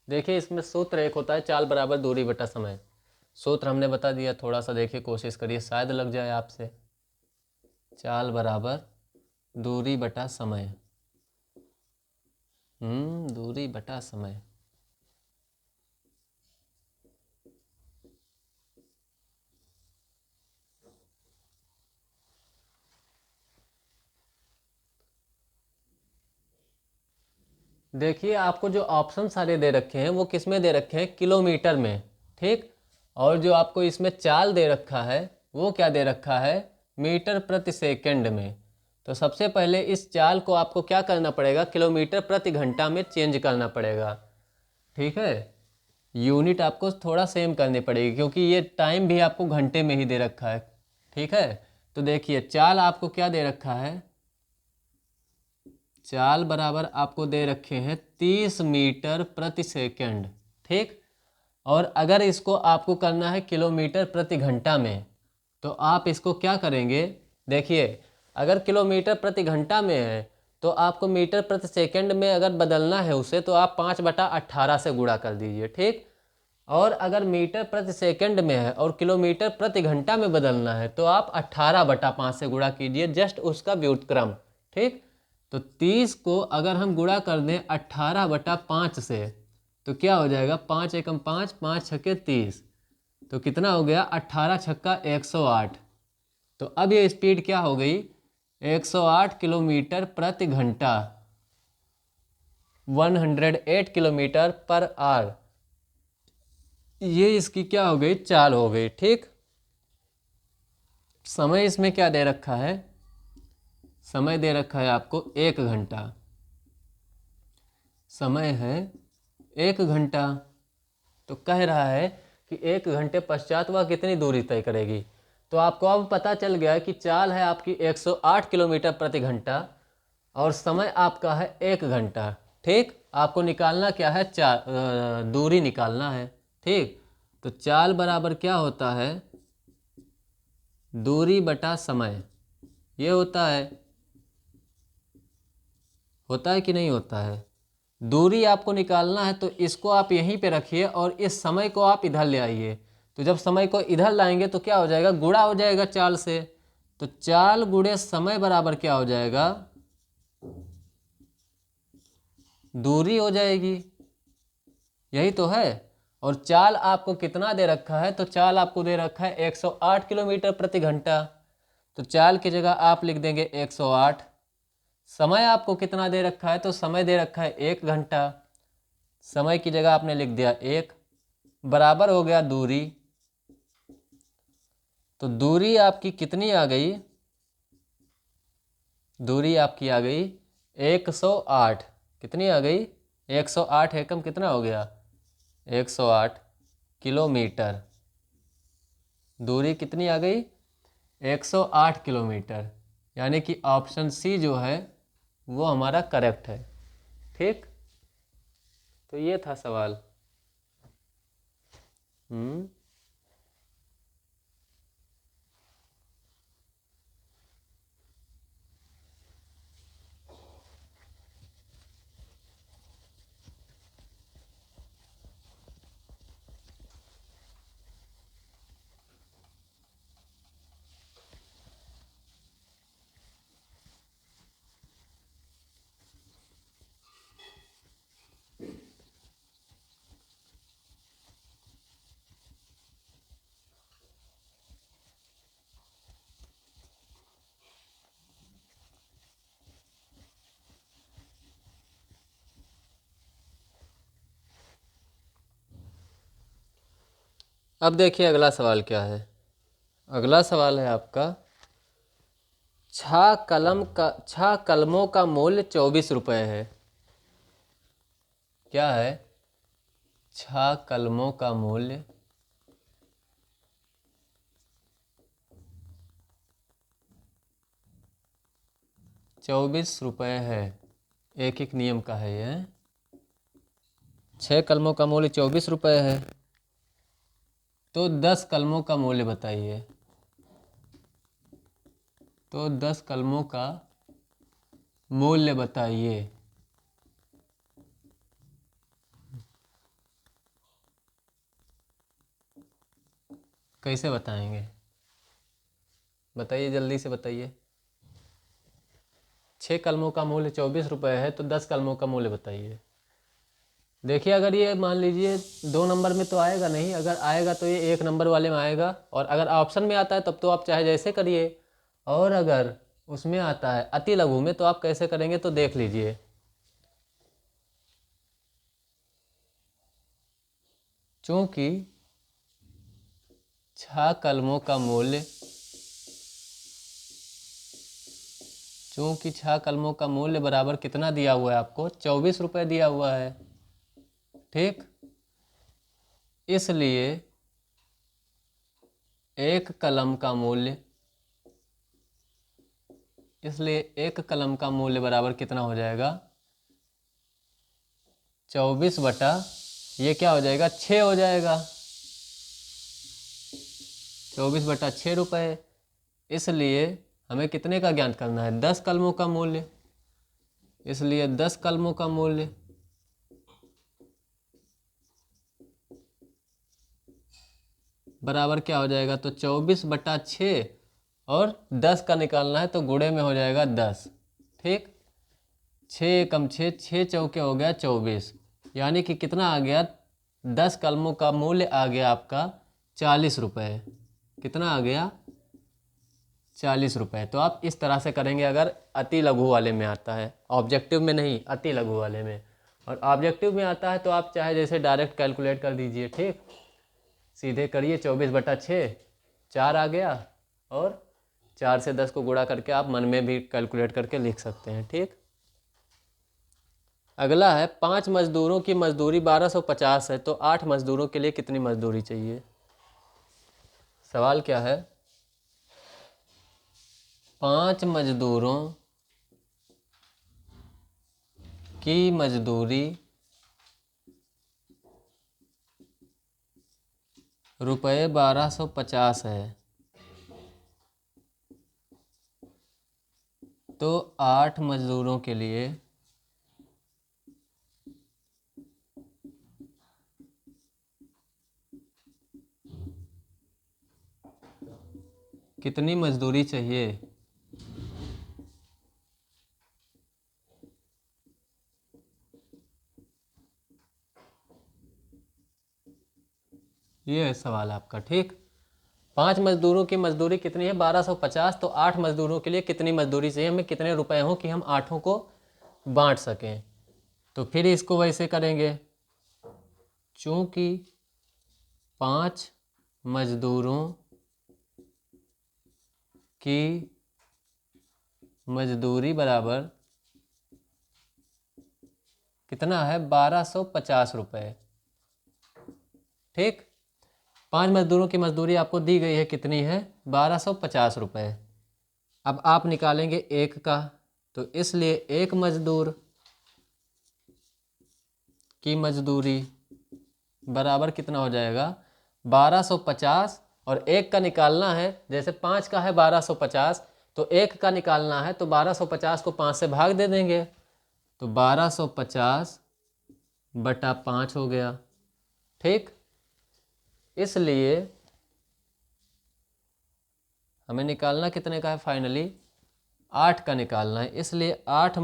देखिए इसमें सूत्र एक होता है चाल बराबर दूरी बटा समय। सूत्र हमने बता दिया, थोड़ा सा देखिए कोशिश करिए शायद लग जाए आपसे। चाल बराबर दूरी बटा समय, दूरी बटा समय। देखिए आपको जो ऑप्शन सारे दे रखे हैं वो किस में दे रखे हैं? किलोमीटर में, ठीक। और जो आपको इसमें चाल दे रखा है वो क्या दे रखा है? मीटर प्रति सेकंड में। तो सबसे पहले इस चाल को आपको क्या करना पड़ेगा? किलोमीटर प्रति घंटा में चेंज करना पड़ेगा, ठीक है। यूनिट आपको थोड़ा सेम करनी पड़ेगी क्योंकि ये टाइम भी आपको घंटे में ही दे रखा है, ठीक है। तो देखिए चाल आपको क्या दे रखा है? चाल बराबर आपको दे रखे हैं 30 मीटर प्रति सेकंड, ठीक। और अगर इसको आपको करना है किलोमीटर प्रति घंटा में, तो आप इसको क्या करेंगे? देखिए अगर किलोमीटर प्रति घंटा में है तो आपको मीटर प्रति सेकंड में अगर बदलना है उसे, तो आप 5/18 से गुणा कर दीजिए, ठीक। और अगर मीटर प्रति सेकंड में है और किलोमीटर प्रति घंटा में बदलना है तो आप 18/5 से गुणा कीजिए, जस्ट उसका व्युत्क्रम, ठीक। तो 30 को अगर हम गुणा कर दें 18/5 से तो क्या हो जाएगा? 5 एकम 5, 5 छक्के 30, तो कितना हो गया? 18 छक्का 108। तो अब ये स्पीड क्या हो गई? 108 किलोमीटर प्रति घंटा, 108 किलोमीटर पर आवर। ये इसकी क्या हो गई? चाल हो गई, ठीक। समय इसमें क्या दे रखा है? समय दे रखा है आपको 1 घंटा, समय है 1 घंटा। तो कह रहा है कि 1 घंटे पश्चात वह कितनी दूरी तय करेगी। तो आपको अब पता चल गया कि चाल है आपकी 108 किलोमीटर प्रति घंटा और समय आपका है 1 घंटा, ठीक। आपको निकालना क्या है, दूरी निकालना है। ठीक, तो चाल बराबर क्या होता है, दूरी बटा समय, ये होता है कि नहीं होता है। दूरी आपको निकालना है तो इसको आप यहीं पे रखिए और इस समय को आप इधर ले आइए। तो जब समय को इधर लाएंगे तो क्या हो जाएगा, गुणा हो जाएगा चाल से। तो चाल गुणे समय बराबर क्या हो जाएगा, दूरी हो जाएगी, यही तो है। और चाल आपको कितना दे रखा है, तो चाल आपको दे रखा है 108 किलोमीटर प्रति घंटा। तो चाल की जगह आप लिख देंगे 108। समय आपको कितना दे रखा है, तो समय दे रखा है 1 घंटा। समय की जगह आपने लिख दिया 1, बराबर हो गया दूरी। तो दूरी आपकी कितनी आ गई, दूरी आपकी आ गई 108। कितनी आ गई, 108 एकम कितना हो गया, 108 किलोमीटर। दूरी कितनी आ गई, 108 किलोमीटर। यानी कि ऑप्शन सी जो है वो हमारा करेक्ट है। ठीक, तो ये था सवाल। अब देखिए अगला सवाल क्या है। अगला सवाल है आपका, छह कलमों का मूल्य 24 रुपये है। क्या है, 6 कलमों का मूल्य 24 रुपये है। एक एक नियम का है ये। 6 कलमों का मूल्य 24 रुपये है, तो 10 कलमों का मूल्य बताइए। तो 10 कलमों का मूल्य बताइए। कैसे बताएंगे, बताइए जल्दी से बताइए। 6 कलमों का मूल्य 24 रुपये है, तो 10 कलमों का मूल्य बताइए। देखिए अगर ये मान लीजिए 2 नंबर में तो आएगा नहीं, अगर आएगा तो ये 1 नंबर वाले में आएगा, और अगर ऑप्शन में आता है तब तो आप चाहे जैसे करिए, और अगर उसमें आता है अति लघु में तो आप कैसे करेंगे, तो देख लीजिए। चूंकि 6 कलमों का मूल्य, चूंकि 6 कलमों का मूल्य बराबर कितना दिया हुआ है आपको, 24 रुपये दिया हुआ है। ठीक, इसलिए एक कलम का मूल्य, इसलिए एक कलम का मूल्य बराबर कितना हो जाएगा, 24 बटा ये क्या हो जाएगा, 6 हो जाएगा। 24 बटा 6 रुपये। इसलिए हमें कितने का ज्ञात करना है, 10 कलमों का मूल्य। इसलिए 10 कलमों का मूल्य बराबर क्या हो जाएगा, तो 24 बटा 6, और 10 का निकालना है तो गुणे में हो जाएगा 10। ठीक, 6 कम 6, 6 चौके हो गया 24, यानी कि कितना आ गया, 10 कलमों का मूल्य आ गया आपका 40 रुपये। कितना आ गया, 40 रुपये। तो आप इस तरह से करेंगे अगर अति लघु वाले में आता है, ऑब्जेक्टिव में नहीं, अति लघु वाले में। और ऑब्जेक्टिव में आता है तो आप चाहे जैसे डायरेक्ट कैलकुलेट कर दीजिए। ठीक, सीधे करिए, 24 बटा 6, 4 आ गया, और 4 से 10 को गुणा करके आप मन में भी कैलकुलेट करके लिख सकते हैं। ठीक, अगला है, 5 मजदूरों की मजदूरी 1250 है, तो 8 मजदूरों के लिए कितनी मजदूरी चाहिए। सवाल क्या है, 5 मजदूरों की मजदूरी रुपये 1250 है, तो 8 मजदूरों के लिए कितनी मजदूरी चाहिए? ये है सवाल आपका। ठीक, 5 मजदूरों की मजदूरी कितनी है? 1250। तो 8 मजदूरों के लिए कितनी मजदूरी चाहिए हमें, कितने रुपए हो कि हम 8 को बांट सकें? तो फिर इसको वैसे करेंगे, चूंकि 5 मजदूरों की मजदूरी बराबर कितना है? 1250 रुपये। ठीक, 5 मजदूरों की मजदूरी आपको दी गई है, कितनी है? 1250 रुपये। अब आप निकालेंगे एक का, तो इसलिए एक मजदूर की मजदूरी बराबर कितना हो जाएगा? 1250। और एक का निकालना है, जैसे 5 का है 1250, तो एक का निकालना है तो 1250 को 5 से भाग दे देंगे, तो 1250 बटा 5 हो गया। ठीक, इसलिए हमें निकालना कितने का है? फाइनली 8 का निकालना है, इसलिए 8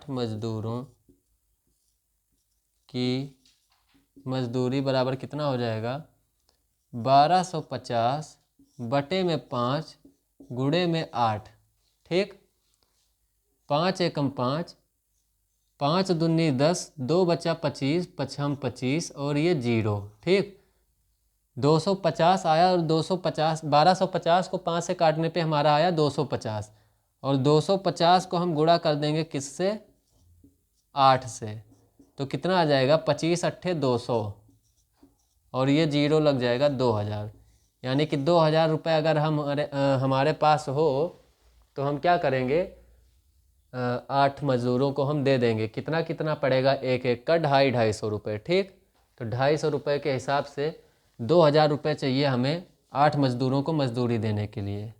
मजदूरों की मजदूरी बराबर कितना हो जाएगा? 1250 बटे में 5 गुणे में 8। ठीक, 5 एकम 5, 5 दूनी 10, 2 बचा 25, पछम 25 और ये 0। ठीक, 250 आया और 250 1250 को 5 से काटने पे हमारा आया 250, और 250 को हम गुणा कर देंगे किससे? 8 से, तो कितना आ जाएगा? 25 अट्ठे 200, और ये 0 लग जाएगा 2000। यानी कि 2000 रुपये अगर हमारे पास हो तो हम क्या करेंगे? 8 मजदूरों को हम दे देंगे। कितना कितना पड़ेगा? एक एक का 250 रुपये। ठीक, तो 250 रुपये के हिसाब से 2000 रुपये चाहिए हमें 8 मजदूरों को मजदूरी देने के लिए।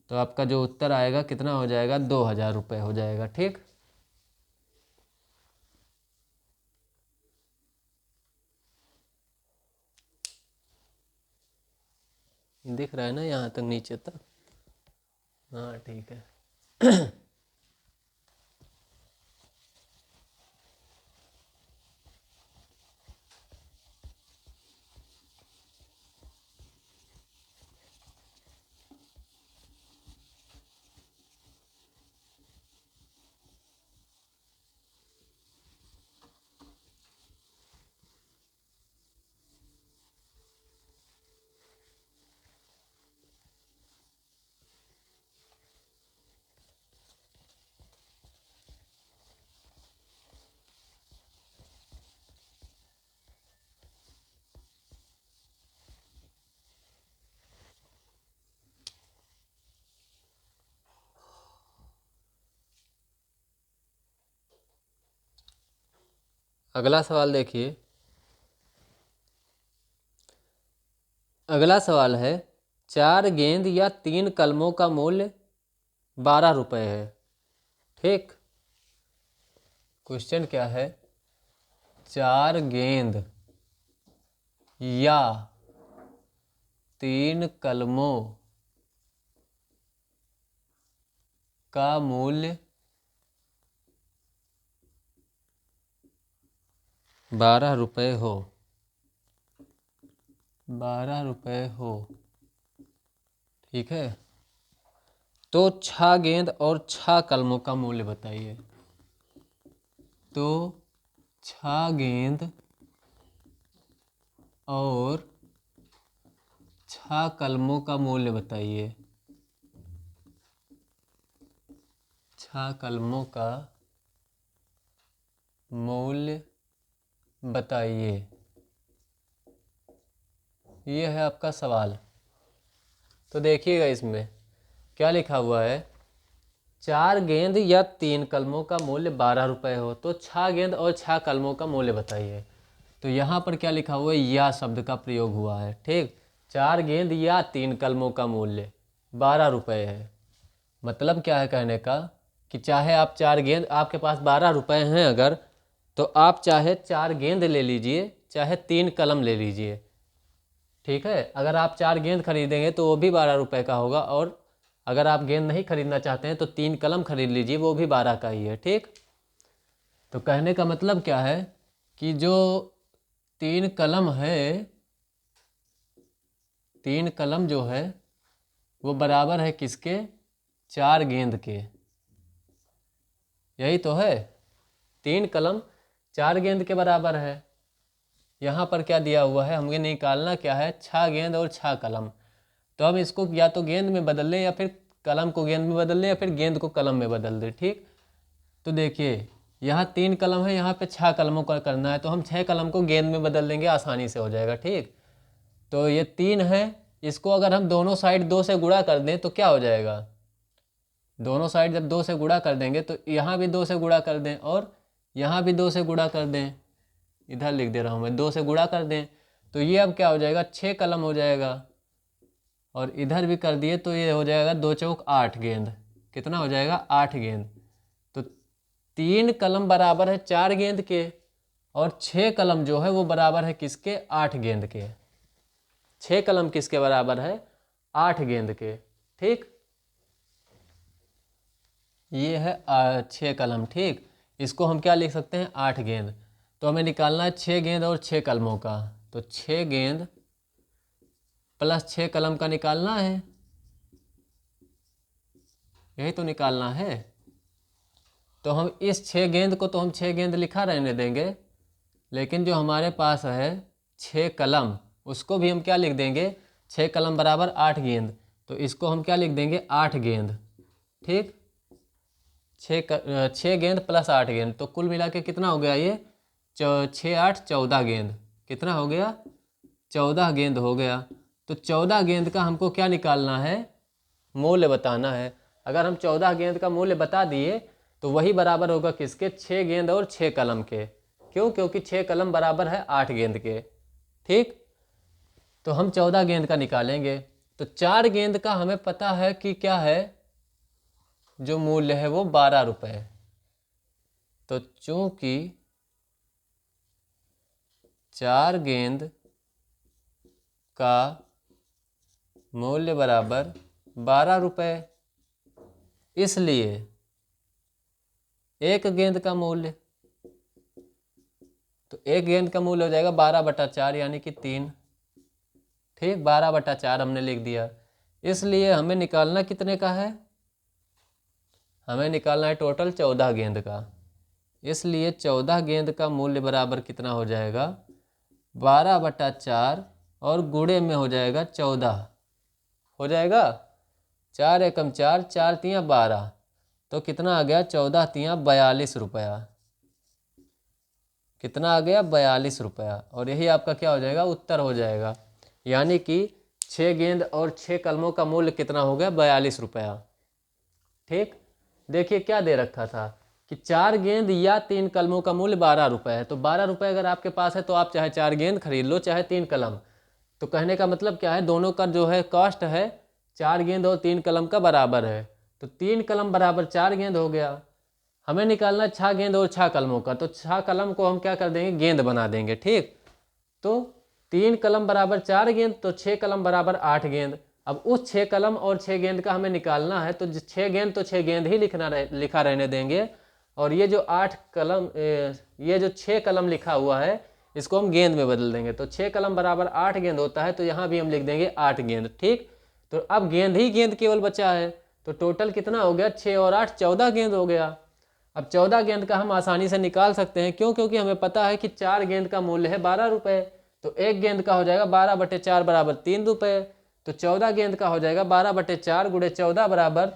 तो आपका जो उत्तर आएगा कितना हो जाएगा? 2000 रुपये हो जाएगा। ठीक, दिख रहा है ना यहाँ तक, नीचे तक? हाँ ठीक है। अगला सवाल देखिए। अगला सवाल है, 4 गेंद या 3 कलमों का मूल्य 12 रुपये है। ठीक, क्वेश्चन क्या है? 4 गेंद या 3 कलमों का मूल्य 12 रुपये हो। 12 रुपये हो। ठीक है, तो 6 गेंद और 6 कलमों का मूल्य बताइए। तो 6 गेंद और 6 कलमों का मूल्य बताइए। 6 कलमों का मूल्य बताइए, ये है आपका सवाल। तो देखिएगा इसमें क्या लिखा हुआ है। 4 गेंद या 3 कलमों का मूल्य 12 रुपये हो तो 6 गेंद और 6 कलमों का मूल्य बताइए। तो यहाँ पर क्या लिखा हुआ है, या शब्द का प्रयोग हुआ है। ठीक, 4 गेंद या 3 कलमों का मूल्य 12 रुपये है। मतलब क्या है कहने का कि चाहे आप 4 गेंद, आपके पास 12 रुपये हैं अगर, तो आप चाहे 4 गेंद ले लीजिए, चाहे 3 कलम ले लीजिए। ठीक है, अगर आप 4 गेंद खरीदेंगे तो वो भी 12 रुपये का होगा, और अगर आप गेंद नहीं खरीदना चाहते हैं तो 3 कलम खरीद लीजिए, वो भी 12 का ही है। ठीक, तो कहने का मतलब क्या है कि जो 3 कलम है, 3 कलम जो है वो बराबर है किसके, 4 गेंद के। यही तो है, 3 कलम 4 गेंद के बराबर है। यहाँ पर क्या दिया हुआ है, हमें निकालना क्या है, 6 गेंद और 6 कलम। तो हम इसको या तो गेंद में बदल लें, या फिर कलम को गेंद में बदल लें, या फिर गेंद को कलम में बदल दें। ठीक, तो देखिए यहाँ 3 कलम है, यहाँ पे 6 कलमों का करना है, तो हम 6 कलम को गेंद में बदल लेंगे, आसानी से हो जाएगा। ठीक, तो ये 3 है, इसको अगर हम दोनों साइड 2 से गुणा कर दें तो क्या हो जाएगा, दोनों साइड जब 2 से गुणा कर देंगे तो यहाँ भी 2 से गुणा कर दें, और यहाँ भी 2 से गुणा कर दें, इधर लिख दे रहा हूँ मैं, 2 से गुणा कर दें, तो ये अब क्या हो जाएगा, 6 कलम हो जाएगा। और इधर भी कर दिए तो ये हो जाएगा 2 चौक 8 गेंद। कितना हो जाएगा, 8 गेंद। तो 3 कलम बराबर है 4 गेंद के, और 6 कलम जो है वो बराबर है किसके, 8 गेंद के। 6 कलम किसके बराबर है, 8 गेंद के। ठीक, ये है 6 कलम। ठीक, इसको हम क्या लिख सकते हैं, 8 गेंद। तो हमें निकालना है 6 गेंद और 6 कलमों का, तो 6 गेंद प्लस 6 कलम का निकालना है, यही तो निकालना है। तो हम इस 6 गेंद को तो हम 6 गेंद लिखा रहने देंगे, लेकिन जो हमारे पास है 6 कलम, उसको भी हम क्या लिख देंगे, 6 कलम बराबर 8 गेंद, तो इसको हम क्या लिख देंगे, 8 गेंद। ठीक, 6 गेंद प्लस 8 गेंद, तो कुल मिला के कितना हो गया ये, 6 8 14 गेंद। कितना हो गया, 14 गेंद हो गया। तो 14 गेंद का हमको क्या निकालना है, मूल्य बताना है। अगर हम 14 गेंद का मूल्य बता दिए तो वही बराबर होगा किसके, 6 गेंद और 6 कलम के। क्यों, क्योंकि 6 कलम बराबर है 8 गेंद के। ठीक, तो हम 14 गेंद का निकालेंगे। तो 4 गेंद का हमें पता है कि क्या है, जो मूल्य है वो 12 रुपये। तो चूंकि 4 गेंद का मूल्य बराबर 12 रुपये, इसलिए 1 गेंद का मूल्य, तो 1 गेंद का मूल्य हो जाएगा 12/4 यानी कि 3। ठीक, 12/4 हमने लिख दिया। इसलिए हमें निकालना कितने का है, हमें निकालना है टोटल 14 गेंद का। इसलिए 14 गेंद का मूल्य बराबर कितना हो जाएगा, 12/4 और गुणे में हो जाएगा 14 हो जाएगा, 4 एकम 4, 4 तियाँ 12, तो कितना आ गया, 14 तियाँ 42 रुपया। कितना आ गया, 42 रुपया। और यही आपका क्या हो जाएगा, उत्तर हो जाएगा। यानी कि 6 गेंद और 6 कलमों का मूल्य कितना हो गया, 42 रुपया। ठीक, देखिए क्या दे रखा था कि 4 गेंद या 3 कलमों का मूल्य 12 रुपये है। तो 12 रुपये अगर आपके पास है तो आप चाहे 4 गेंद खरीद लो, चाहे 3 कलम। तो कहने का मतलब क्या है, दोनों का जो है कॉस्ट है 4 गेंद और 3 कलम का बराबर है। तो 3 कलम बराबर 4 गेंद हो गया। हमें निकालना 6 गेंद और 6 कलमों का, तो 6 कलम को हम क्या कर देंगे, गेंद बना देंगे। ठीक, तो 3 कलम बराबर 4 गेंद, तो 6 कलम बराबर 8 गेंद। अब उस 6 कलम और 6 गेंद का हमें निकालना है, तो 6 गेंद तो 6 गेंद ही लिखा रहने देंगे, और ये जो 8 कलम, ये जो 6 कलम लिखा हुआ है इसको हम गेंद में बदल देंगे। तो 6 कलम बराबर 8 गेंद होता है, तो यहाँ भी हम लिख देंगे 8 गेंद। ठीक, तो अब गेंद ही गेंद केवल बचा है, तो टोटल कितना हो गया, 6 और 8 14 गेंद हो गया। अब 14 गेंद का हम आसानी से निकाल सकते हैं, क्यों, क्योंकि हमें पता है कि 4 गेंद का मूल्य है 12 रुपये। तो 1 गेंद का हो जाएगा 12/4 बराबर 3 रुपये। तो 14 गेंद का हो जाएगा 12/4 गुणे 14 बराबर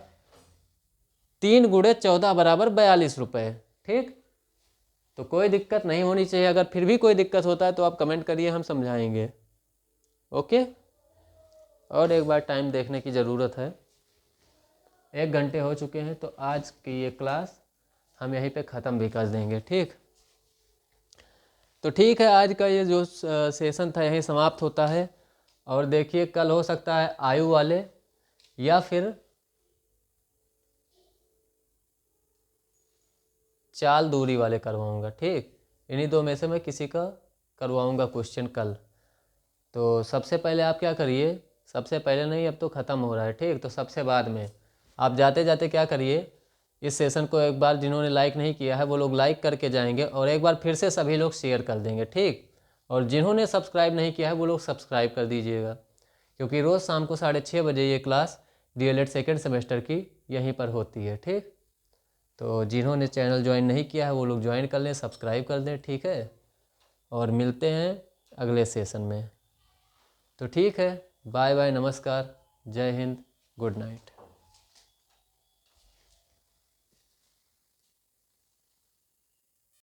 3 गुणे 14 बराबर 42 रुपये। ठीक, तो कोई दिक्कत नहीं होनी चाहिए। अगर फिर भी कोई दिक्कत होता है तो आप कमेंट करिए, हम समझाएंगे। ओके, और एक बार टाइम देखने की ज़रूरत है, 1 घंटे हो चुके हैं, तो आज की ये क्लास हम यहीं पे ख़त्म भी कर देंगे। ठीक, तो ठीक है, आज का ये जो सेशन था यहीं समाप्त होता है। और देखिए कल हो सकता है आयु वाले या फिर चाल दूरी वाले करवाऊंगा। ठीक, इन्हीं दो में से मैं किसी का करवाऊंगा क्वेश्चन कल। तो सबसे पहले आप क्या करिए, सबसे पहले नहीं, अब तो ख़त्म हो रहा है। ठीक, तो सबसे बाद में आप जाते जाते क्या करिए, इस सेशन को एक बार जिन्होंने लाइक नहीं किया है वो लोग लाइक करके जाएंगे, और एक बार फिर से सभी लोग शेयर कर देंगे। ठीक, और जिन्होंने सब्सक्राइब नहीं किया है वो लोग सब्सक्राइब कर दीजिएगा, क्योंकि रोज़ शाम को 6:30 बजे ये क्लास DLED सेकेंड सेमेस्टर की यहीं पर होती है। ठीक, तो जिन्होंने चैनल ज्वाइन नहीं किया है वो लोग ज्वाइन कर लें, सब्सक्राइब कर दें। ठीक है, और मिलते हैं अगले सेशन में। तो ठीक है, बाय बाय, नमस्कार, जय हिंद, गुड नाइट।